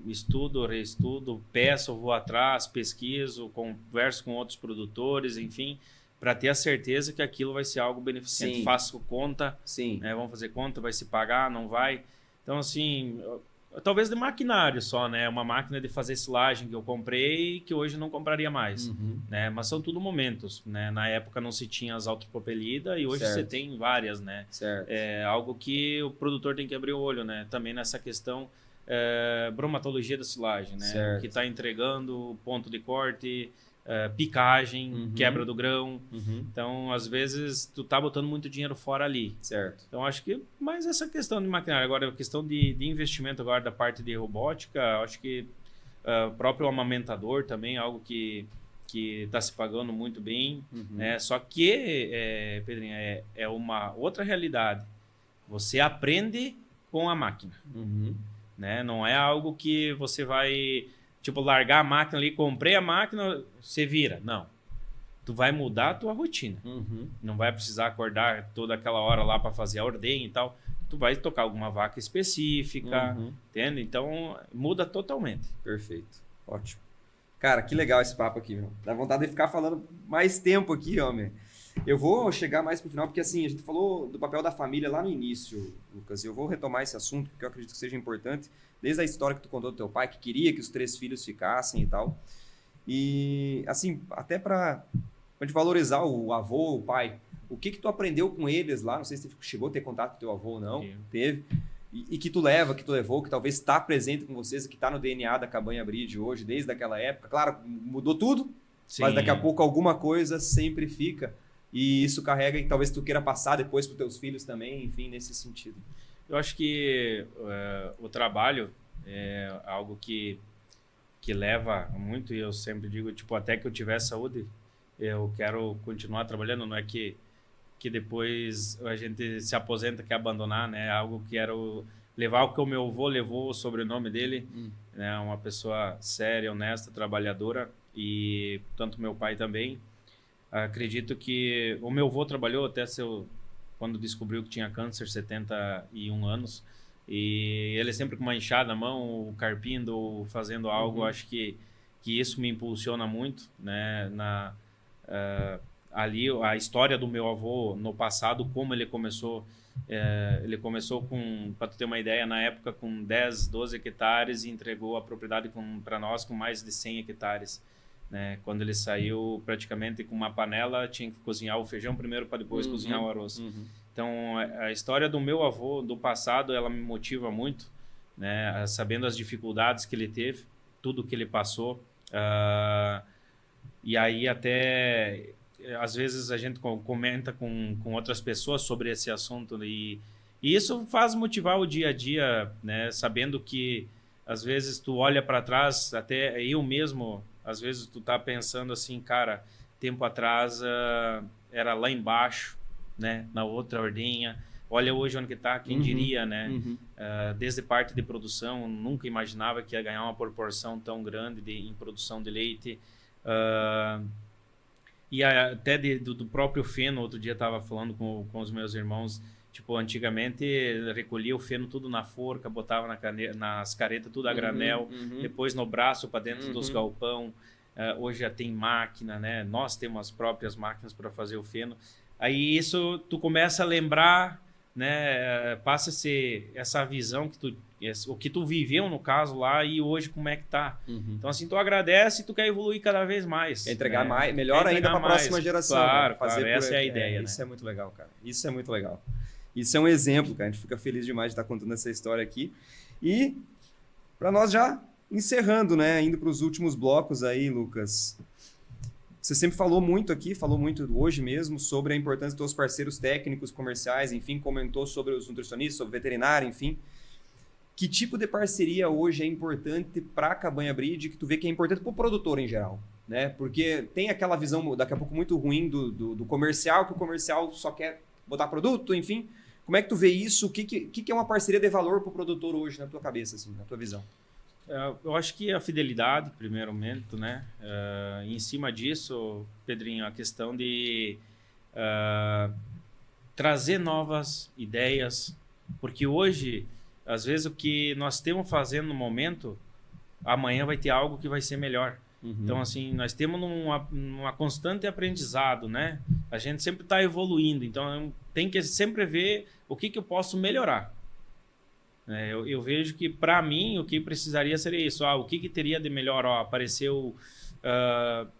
estudo, reestudo, peço, vou atrás, pesquiso, converso com outros produtores, enfim, para ter a certeza que aquilo vai ser algo beneficente. Sim. Faço conta, Sim. Né, vamos fazer conta, vai se pagar, não vai. Então, assim, talvez de maquinário só, né? Uma máquina de fazer silagem que eu comprei que hoje não compraria mais, né? Mas são tudo momentos, né? Na época não se tinha as autopropelidas e hoje Certo. você tem várias, né? Certo. É algo que o produtor tem que abrir o olho, né? Também nessa questão bromatologia da silagem, né? Certo. Que está entregando ponto de corte, picagem, quebra do grão. Então, às vezes, tu tá botando muito dinheiro fora ali. Certo. Então, acho que mais essa questão de maquinário. Agora, a questão de investimento agora da parte de robótica, acho que o próprio amamentador também é algo que está se pagando muito bem. Né? Só que, Pedrinho, é uma outra realidade. Você aprende com a máquina. Né? Não é algo que você vai... Tipo, largar a máquina ali, comprei a máquina, você vira. Não. Tu vai mudar a tua rotina. Não vai precisar acordar toda aquela hora lá para fazer a ordenha e tal. Tu vai tocar alguma vaca específica, entende? Então, muda totalmente. Perfeito. Ótimo. Cara, que legal esse papo aqui, meu. Dá vontade de ficar falando mais tempo aqui, homem. Eu vou chegar mais pro final, porque assim, a gente falou do papel da família lá no início, Lucas, e eu vou retomar esse assunto, porque eu acredito que seja importante, desde a história que tu contou do teu pai, que queria que os 3 filhos ficassem e tal. E, assim, até pra gente valorizar o avô, o pai, o que tu aprendeu com eles lá, não sei se tu chegou a ter contato com teu avô ou não, teve, e que tu levou, que talvez está presente com vocês, que está no DNA da Cabanha Bride hoje, desde aquela época. Claro, mudou tudo, mas daqui a pouco alguma coisa sempre fica. E isso carrega e talvez tu queira passar depois para os teus filhos também, enfim, nesse sentido. Eu acho que o trabalho é algo que leva muito, e eu sempre digo, tipo, até que eu tiver saúde, eu quero continuar trabalhando, não é que depois a gente se aposenta, quer abandonar, né? Algo que quero levar o que o meu avô levou, o sobrenome dele, né? Uma pessoa séria, honesta, trabalhadora, e tanto meu pai também. Acredito que o meu avô trabalhou até quando descobriu que tinha câncer, 71 anos, e ele sempre com uma enxada na mão, carpindo, fazendo algo. Acho que isso me impulsiona muito, né? Ali a história do meu avô no passado, como ele começou com, para tu ter uma ideia, na época com 10, 12 hectares e entregou a propriedade para nós com mais de 100 hectares. Né? Quando ele saiu praticamente com uma panela, tinha que cozinhar o feijão primeiro para depois cozinhar o arroz. Então, a história do meu avô, do passado, ela me motiva muito, né? Sabendo as dificuldades que ele teve, tudo que ele passou. E aí até, às vezes, a gente comenta com outras pessoas sobre esse assunto, e isso faz motivar o dia a dia, né? Sabendo que, às vezes, tu olha para trás, até eu mesmo... Às vezes tu tá pensando assim, cara, tempo atrás era lá embaixo, né? Na outra ordenha. Olha hoje onde que tá, quem diria, né? Desde parte de produção, nunca imaginava que ia ganhar uma proporção tão grande em produção de leite. E até do próprio feno, outro dia estava falando com os meus irmãos, tipo, antigamente recolhia o feno tudo na forca, botava nas caretas tudo a granel, depois no braço para dentro dos galpão. Hoje já tem máquina, né? Nós temos as próprias máquinas para fazer o feno. Aí isso tu começa a lembrar, né? Passa essa visão o que tu viveu no caso lá e hoje como é que tá. Então assim, tu agradece e tu quer evoluir cada vez mais. Quer entregar mais, melhor ainda para a próxima geração. Claro, né? Fazer essa é a ideia. Né? Isso é muito legal, cara. Isso é muito legal. Isso é um exemplo, cara. A gente fica feliz demais de estar contando essa história aqui. E para nós já encerrando, né? Indo para os últimos blocos aí, Lucas. Você sempre falou muito hoje mesmo, sobre a importância dos teus parceiros técnicos, comerciais, enfim, comentou sobre os nutricionistas, sobre veterinário, enfim. Que tipo de parceria hoje é importante para a Cabanha Bride, que tu vê que é importante para o produtor em geral? Né? Porque tem aquela visão, daqui a pouco, muito ruim do comercial, que o comercial só quer botar produto, enfim. Como é que tu vê isso? O que é uma parceria de valor para o produtor hoje, na tua cabeça, assim, na tua visão? Eu acho que a fidelidade, primeiramente, né? Em cima disso, Pedrinho, a questão de trazer novas ideias, porque hoje, às vezes, o que nós estamos fazendo no momento, amanhã vai ter algo que vai ser melhor. Então, assim, nós temos uma constante aprendizado, né? A gente sempre está evoluindo, então tem que sempre ver o que eu posso melhorar. Eu vejo que, para mim, o que precisaria seria isso. O que teria de melhor? Apareceu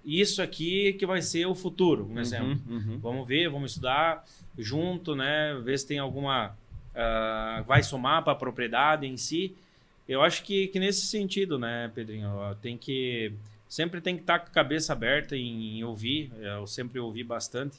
isso aqui que vai ser o futuro, um exemplo. Vamos ver, vamos estudar junto, né? Ver se tem alguma... vai somar para a propriedade em si. Eu acho que nesse sentido, né, Pedrinho? Tem que sempre tem que estar com a cabeça aberta em ouvir. Eu sempre ouvi bastante,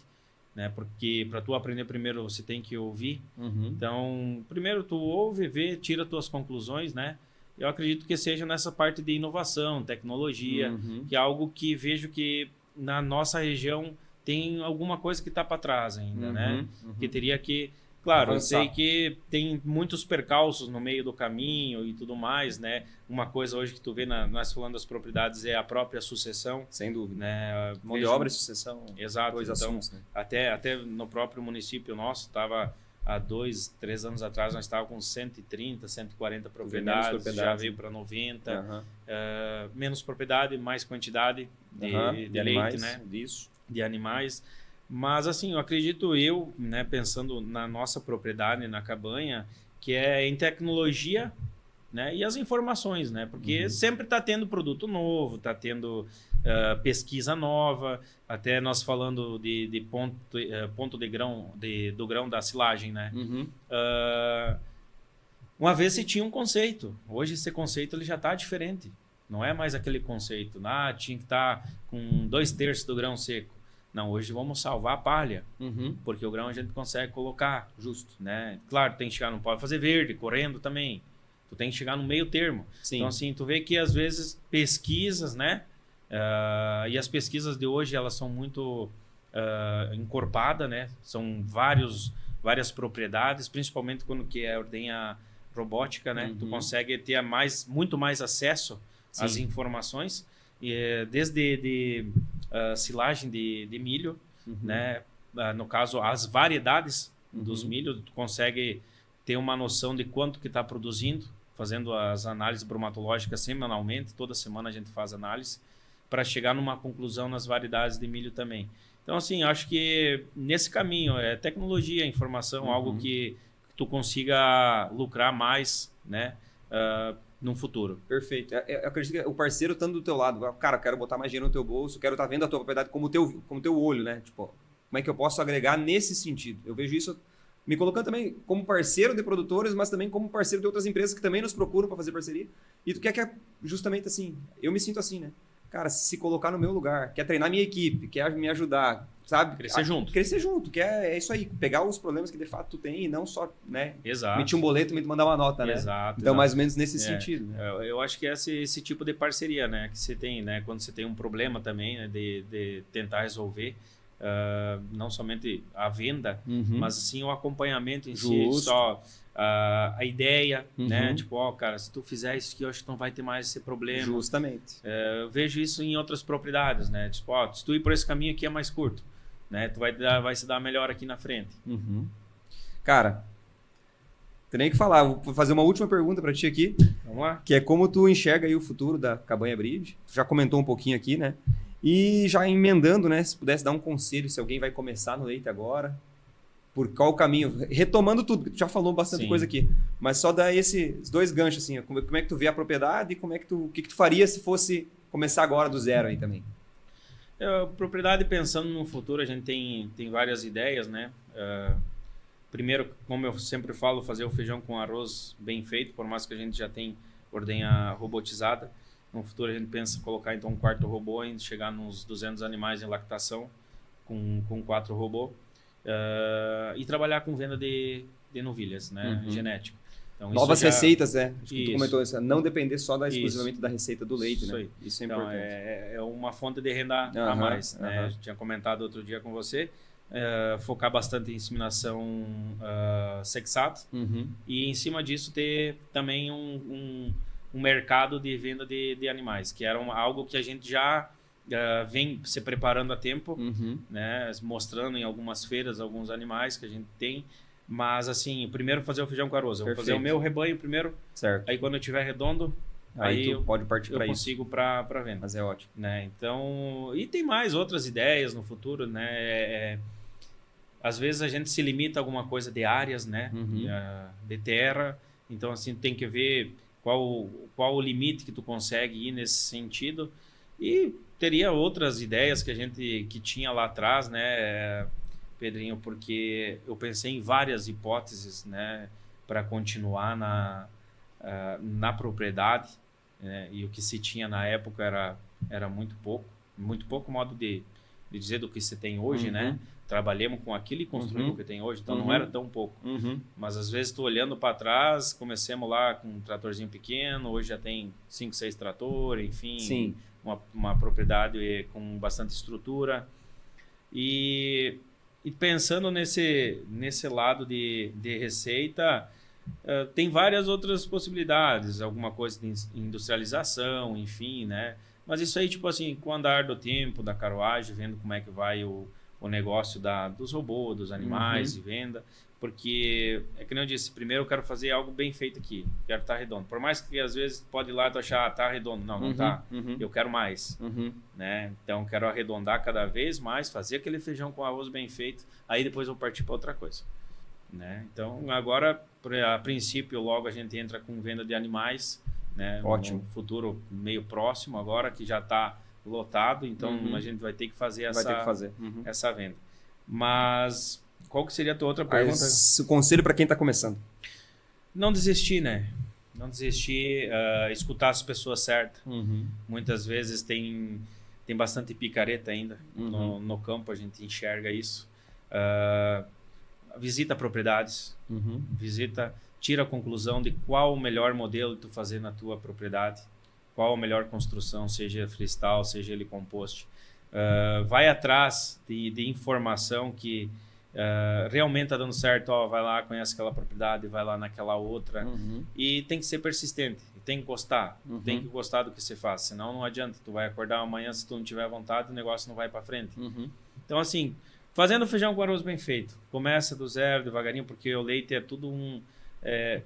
né? Porque para tu aprender primeiro você tem que ouvir. Então, primeiro tu ouve, vê, tira tuas conclusões, né? Eu acredito que seja nessa parte de inovação, tecnologia, que é algo que vejo que na nossa região tem alguma coisa que está para trás ainda, né? Que teria que... Claro, avançar. eu sei que tem muitos percalços no meio do caminho e tudo mais, né? Uma coisa hoje que tu vê, nós falando das propriedades, é a própria sucessão. Sem dúvida. Né? Mão de obra e sucessão. Exato. Dois Então, assuntos, né? até no próprio município nosso, estava há 2, 3 anos atrás, nós estávamos com 130, 140 propriedades, já veio para 90. Menos propriedade, mais quantidade de animais, leite, né? Disso. De animais. Mas, assim, eu acredito né, pensando na nossa propriedade, na cabanha, que é em tecnologia, né, e as informações, né? Porque sempre está tendo produto novo, está tendo pesquisa nova, até nós falando de ponto de grão, do grão da silagem, né? Uma vez se tinha um conceito, hoje esse conceito ele já está diferente. Não é mais aquele conceito, tinha que estar com 2/3 do grão seco. Não, hoje vamos salvar a palha, porque o grão a gente consegue colocar. Justo. Né? Claro, tem que chegar, não pode fazer verde, correndo também. Tu tem que chegar no meio termo. Sim. Então, assim, tu vê que às vezes pesquisas, né? E as pesquisas de hoje, elas são muito encorpadas, né? São várias propriedades, principalmente quando que é ordenha robótica, né? Tu consegue ter muito mais acesso às informações, desde silagem de milho, né? No caso, as variedades dos milhos, tu consegue ter uma noção de quanto que está produzindo, fazendo as análises bromatológicas semanalmente, toda semana a gente faz análise, para chegar numa conclusão nas variedades de milho também. Então, assim, acho que nesse caminho, tecnologia, informação, algo que tu consiga lucrar mais, né? No futuro. Perfeito. Eu acredito que o parceiro estando do teu lado, cara, eu quero botar mais dinheiro no teu bolso, quero estar vendo a tua propriedade como teu olho, né? Tipo, como é que eu posso agregar nesse sentido? Eu vejo isso me colocando também como parceiro de produtores, mas também como parceiro de outras empresas que também nos procuram para fazer parceria. E tu quer que justamente assim, eu me sinto assim, né? Cara, se colocar no meu lugar, quer treinar minha equipe, quer me ajudar, sabe? Crescer junto. Crescer junto, que é isso aí, pegar os problemas que de fato tu tem e não só, né? Exato. Emitir um boleto e mandar uma nota, né? Exato. Então, mais ou menos nesse sentido. Né? Eu acho que é esse tipo de parceria, né? Que você tem, né? Quando você tem um problema também, né? De tentar resolver, não somente a venda, mas sim o acompanhamento em si, só a ideia, né? Tipo, cara, se tu fizer isso aqui, eu acho que não vai ter mais esse problema. Justamente. Eu vejo isso em outras propriedades, né? Tipo, se tu ir por esse caminho aqui é mais curto, né? Tu vai se dar melhor aqui na frente. Cara, tem nem que falar. Vou fazer uma última pergunta para ti aqui. Vamos lá. Que é como tu enxerga aí o futuro da Cabanha Breed. Tu já comentou um pouquinho aqui, né? E já emendando, né? Se pudesse dar um conselho, se alguém vai começar no leite agora, por qual caminho? Retomando tudo, tu já falou bastante coisa aqui, mas só dar esses dois ganchos, assim, como é que tu vê a propriedade e o que tu faria se fosse começar agora do zero aí também? Propriedade, pensando no futuro, a gente tem várias ideias, né? Primeiro, como eu sempre falo, fazer o feijão com arroz bem feito, por mais que a gente já tem ordenha robotizada. No futuro a gente pensa em colocar então um 4º robô e chegar nos 200 animais em lactação com 4 robôs. E trabalhar com venda de novilhas, né? Genética. Então, novas receitas, né? Acho que tu comentou isso. Não depender só exclusivamente da receita do leite, isso né? Aí. Isso é então, importante. É uma fonte de renda a mais, né? Eu tinha comentado outro dia com você, focar bastante em inseminação sexato e em cima disso ter também um mercado de venda de animais, que era algo que a gente já vem se preparando a tempo, né? Mostrando em algumas feiras alguns animais que a gente tem, mas assim, primeiro fazer o feijão com arroz, eu vou fazer o meu rebanho primeiro, certo. Aí quando eu tiver redondo, aí tu pode partir para isso. Eu consigo para venda. Mas é ótimo. Né? Então, e tem mais outras ideias no futuro, né? Às vezes a gente se limita a alguma coisa de áreas, né? De terra, então assim, tem que ver qual o limite que tu consegue ir nesse sentido. E teria outras ideias que tinha lá atrás, né, Pedrinho, porque eu pensei em várias hipóteses, né, para continuar na propriedade, né, e o que se tinha na época era era muito pouco modo de dizer do que você tem hoje, né? Trabalhamos com aquilo e construímos o que tem hoje, então não era tão pouco. Mas às vezes tu olhando para trás, comecemos lá com um tratorzinho pequeno, hoje já tem 5, 6 tratores, enfim, Sim. Uma propriedade com bastante estrutura. E pensando nesse lado de receita, tem várias outras possibilidades, alguma coisa de industrialização, enfim, né? Mas isso aí, tipo assim, com o andar do tempo, da carruagem, vendo como é que vai o negócio dos robôs, dos animais e venda, porque é que nem eu disse, primeiro eu quero fazer algo bem feito aqui, quero estar redondo. Por mais que às vezes pode ir lá e tu achar, tá redondo, não tá, eu quero mais, né? Então quero arredondar cada vez mais, fazer aquele feijão com arroz bem feito, aí depois eu vou partir para outra coisa, né? Então agora, a princípio, logo a gente entra com venda de animais, né? Ótimo. No futuro meio próximo agora, que já está lotado, então a gente vai ter que fazer essa venda. Mas qual que seria a tua outra pergunta? O conselho para quem está começando? Não desistir, né? Não desistir, escutar as pessoas certas. Muitas vezes tem bastante picareta ainda no campo, a gente enxerga isso. Visita propriedades, tira a conclusão de qual o melhor modelo tu fazer na tua propriedade, qual a melhor construção, seja freestyle, seja ele compost. Vai atrás de informação que realmente está dando certo. Vai lá, conhece aquela propriedade, vai lá naquela outra. E tem que ser persistente, tem que gostar, tem que gostar do que você faz, senão não adianta. Tu vai acordar amanhã, se tu não tiver vontade, o negócio não vai para frente. Então assim, fazendo feijão com arroz bem feito, começa do zero, devagarinho, porque o leite é tudo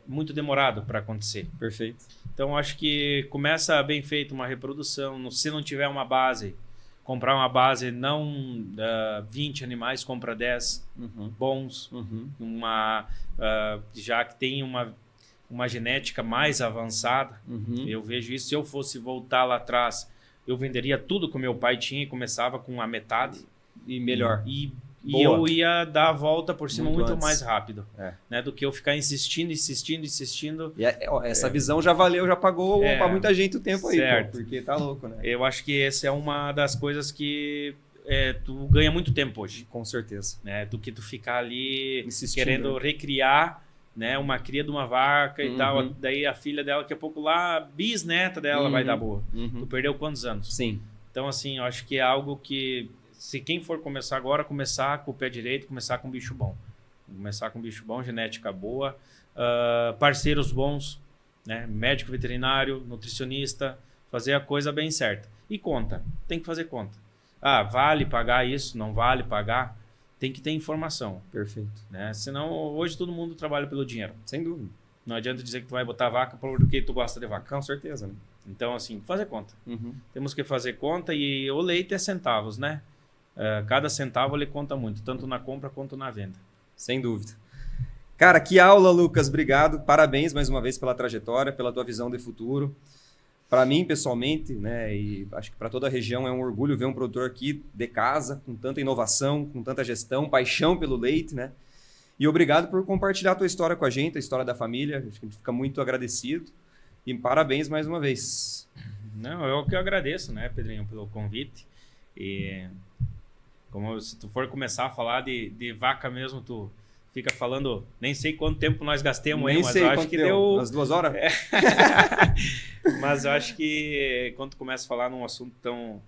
muito demorado para acontecer. Perfeito. Então acho que começa bem feito uma reprodução. Se não tiver uma base, comprar uma base, não 20 animais, compra 10 bons, já que tem uma genética mais avançada. Eu vejo isso. Se eu fosse voltar lá atrás, eu venderia tudo que o meu pai tinha e começava com a metade. E melhor. E eu ia dar a volta por cima muito mais rápido, né, do que eu ficar insistindo. E essa visão já valeu, já pagou para muita gente o tempo aí, pô, porque tá louco, né? Eu acho que essa é uma das coisas que tu ganha muito tempo hoje. Com certeza. Né, do que tu ficar ali insistindo, querendo recriar, né, uma cria de uma vaca e tal. Daí a filha dela, daqui a pouco lá, a bisneta dela vai dar boa. Tu perdeu quantos anos? Sim. Então, assim, eu acho que é algo que, se quem for começar agora, começar com o pé direito, começar com bicho bom. Começar com bicho bom, genética boa, parceiros bons, né? Médico veterinário, nutricionista, fazer a coisa bem certa. E conta, tem que fazer conta. Vale pagar isso, não vale pagar? Tem que ter informação. Perfeito. Né? Senão, hoje todo mundo trabalha pelo dinheiro. Sem dúvida. Não adianta dizer que tu vai botar vaca porque tu gosta de vaca. Com certeza, né? Então, assim, fazer conta. Temos que fazer conta, e o leite é centavos, né? Cada centavo ele conta muito, tanto na compra quanto na venda. Sem dúvida. Cara, que aula, Lucas. Obrigado. Parabéns mais uma vez pela trajetória, pela tua visão de futuro. Para mim, pessoalmente, né, e acho que para toda a região é um orgulho ver um produtor aqui de casa, com tanta inovação, com tanta gestão, paixão pelo leite, né? E obrigado por compartilhar a tua história com a gente, a história da família. Acho que a gente fica muito agradecido. E parabéns mais uma vez. Não, eu que agradeço, né, Pedrinho, pelo convite. E se tu for começar a falar de vaca mesmo, tu fica falando, nem sei quanto tempo nós gastemos aí, mas eu acho que deu umas 2 horas. Mas eu acho que quando tu começa a falar num assunto tão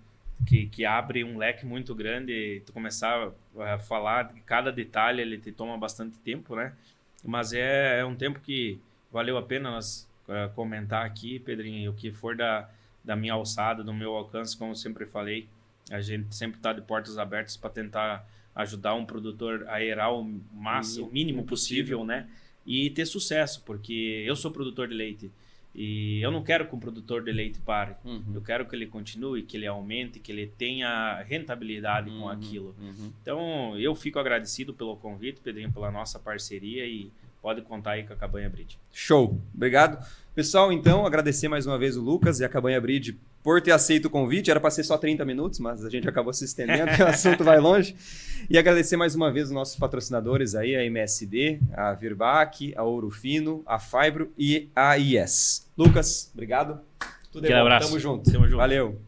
que abre um leque muito grande, tu começar a falar de cada detalhe, ele te toma bastante tempo, né? Mas é um tempo que valeu a pena nós comentar aqui, Pedrinho, o que for da minha alçada, do meu alcance, como eu sempre falei. A gente sempre está de portas abertas para tentar ajudar um produtor a aerar o mínimo possível, né? E ter sucesso, porque eu sou produtor de leite e eu não quero que um produtor de leite pare. Eu quero que ele continue, que ele aumente, que ele tenha rentabilidade com aquilo. Então, eu fico agradecido pelo convite, Pedrinho, pela nossa parceria, e pode contar aí com a Cabanha Breed. Show! Obrigado. Pessoal, então, agradecer mais uma vez o Lucas e a Cabanha Breed por ter aceito o convite. Era para ser só 30 minutos, mas a gente acabou se estendendo, porque o assunto vai longe. E agradecer mais uma vez os nossos patrocinadores aí, a MSD, a Virbac, a Ouro Fino, a Fibro e a IES. Lucas, obrigado. Tudo de bom. Abraço. Tamo junto. Tamo junto. Valeu.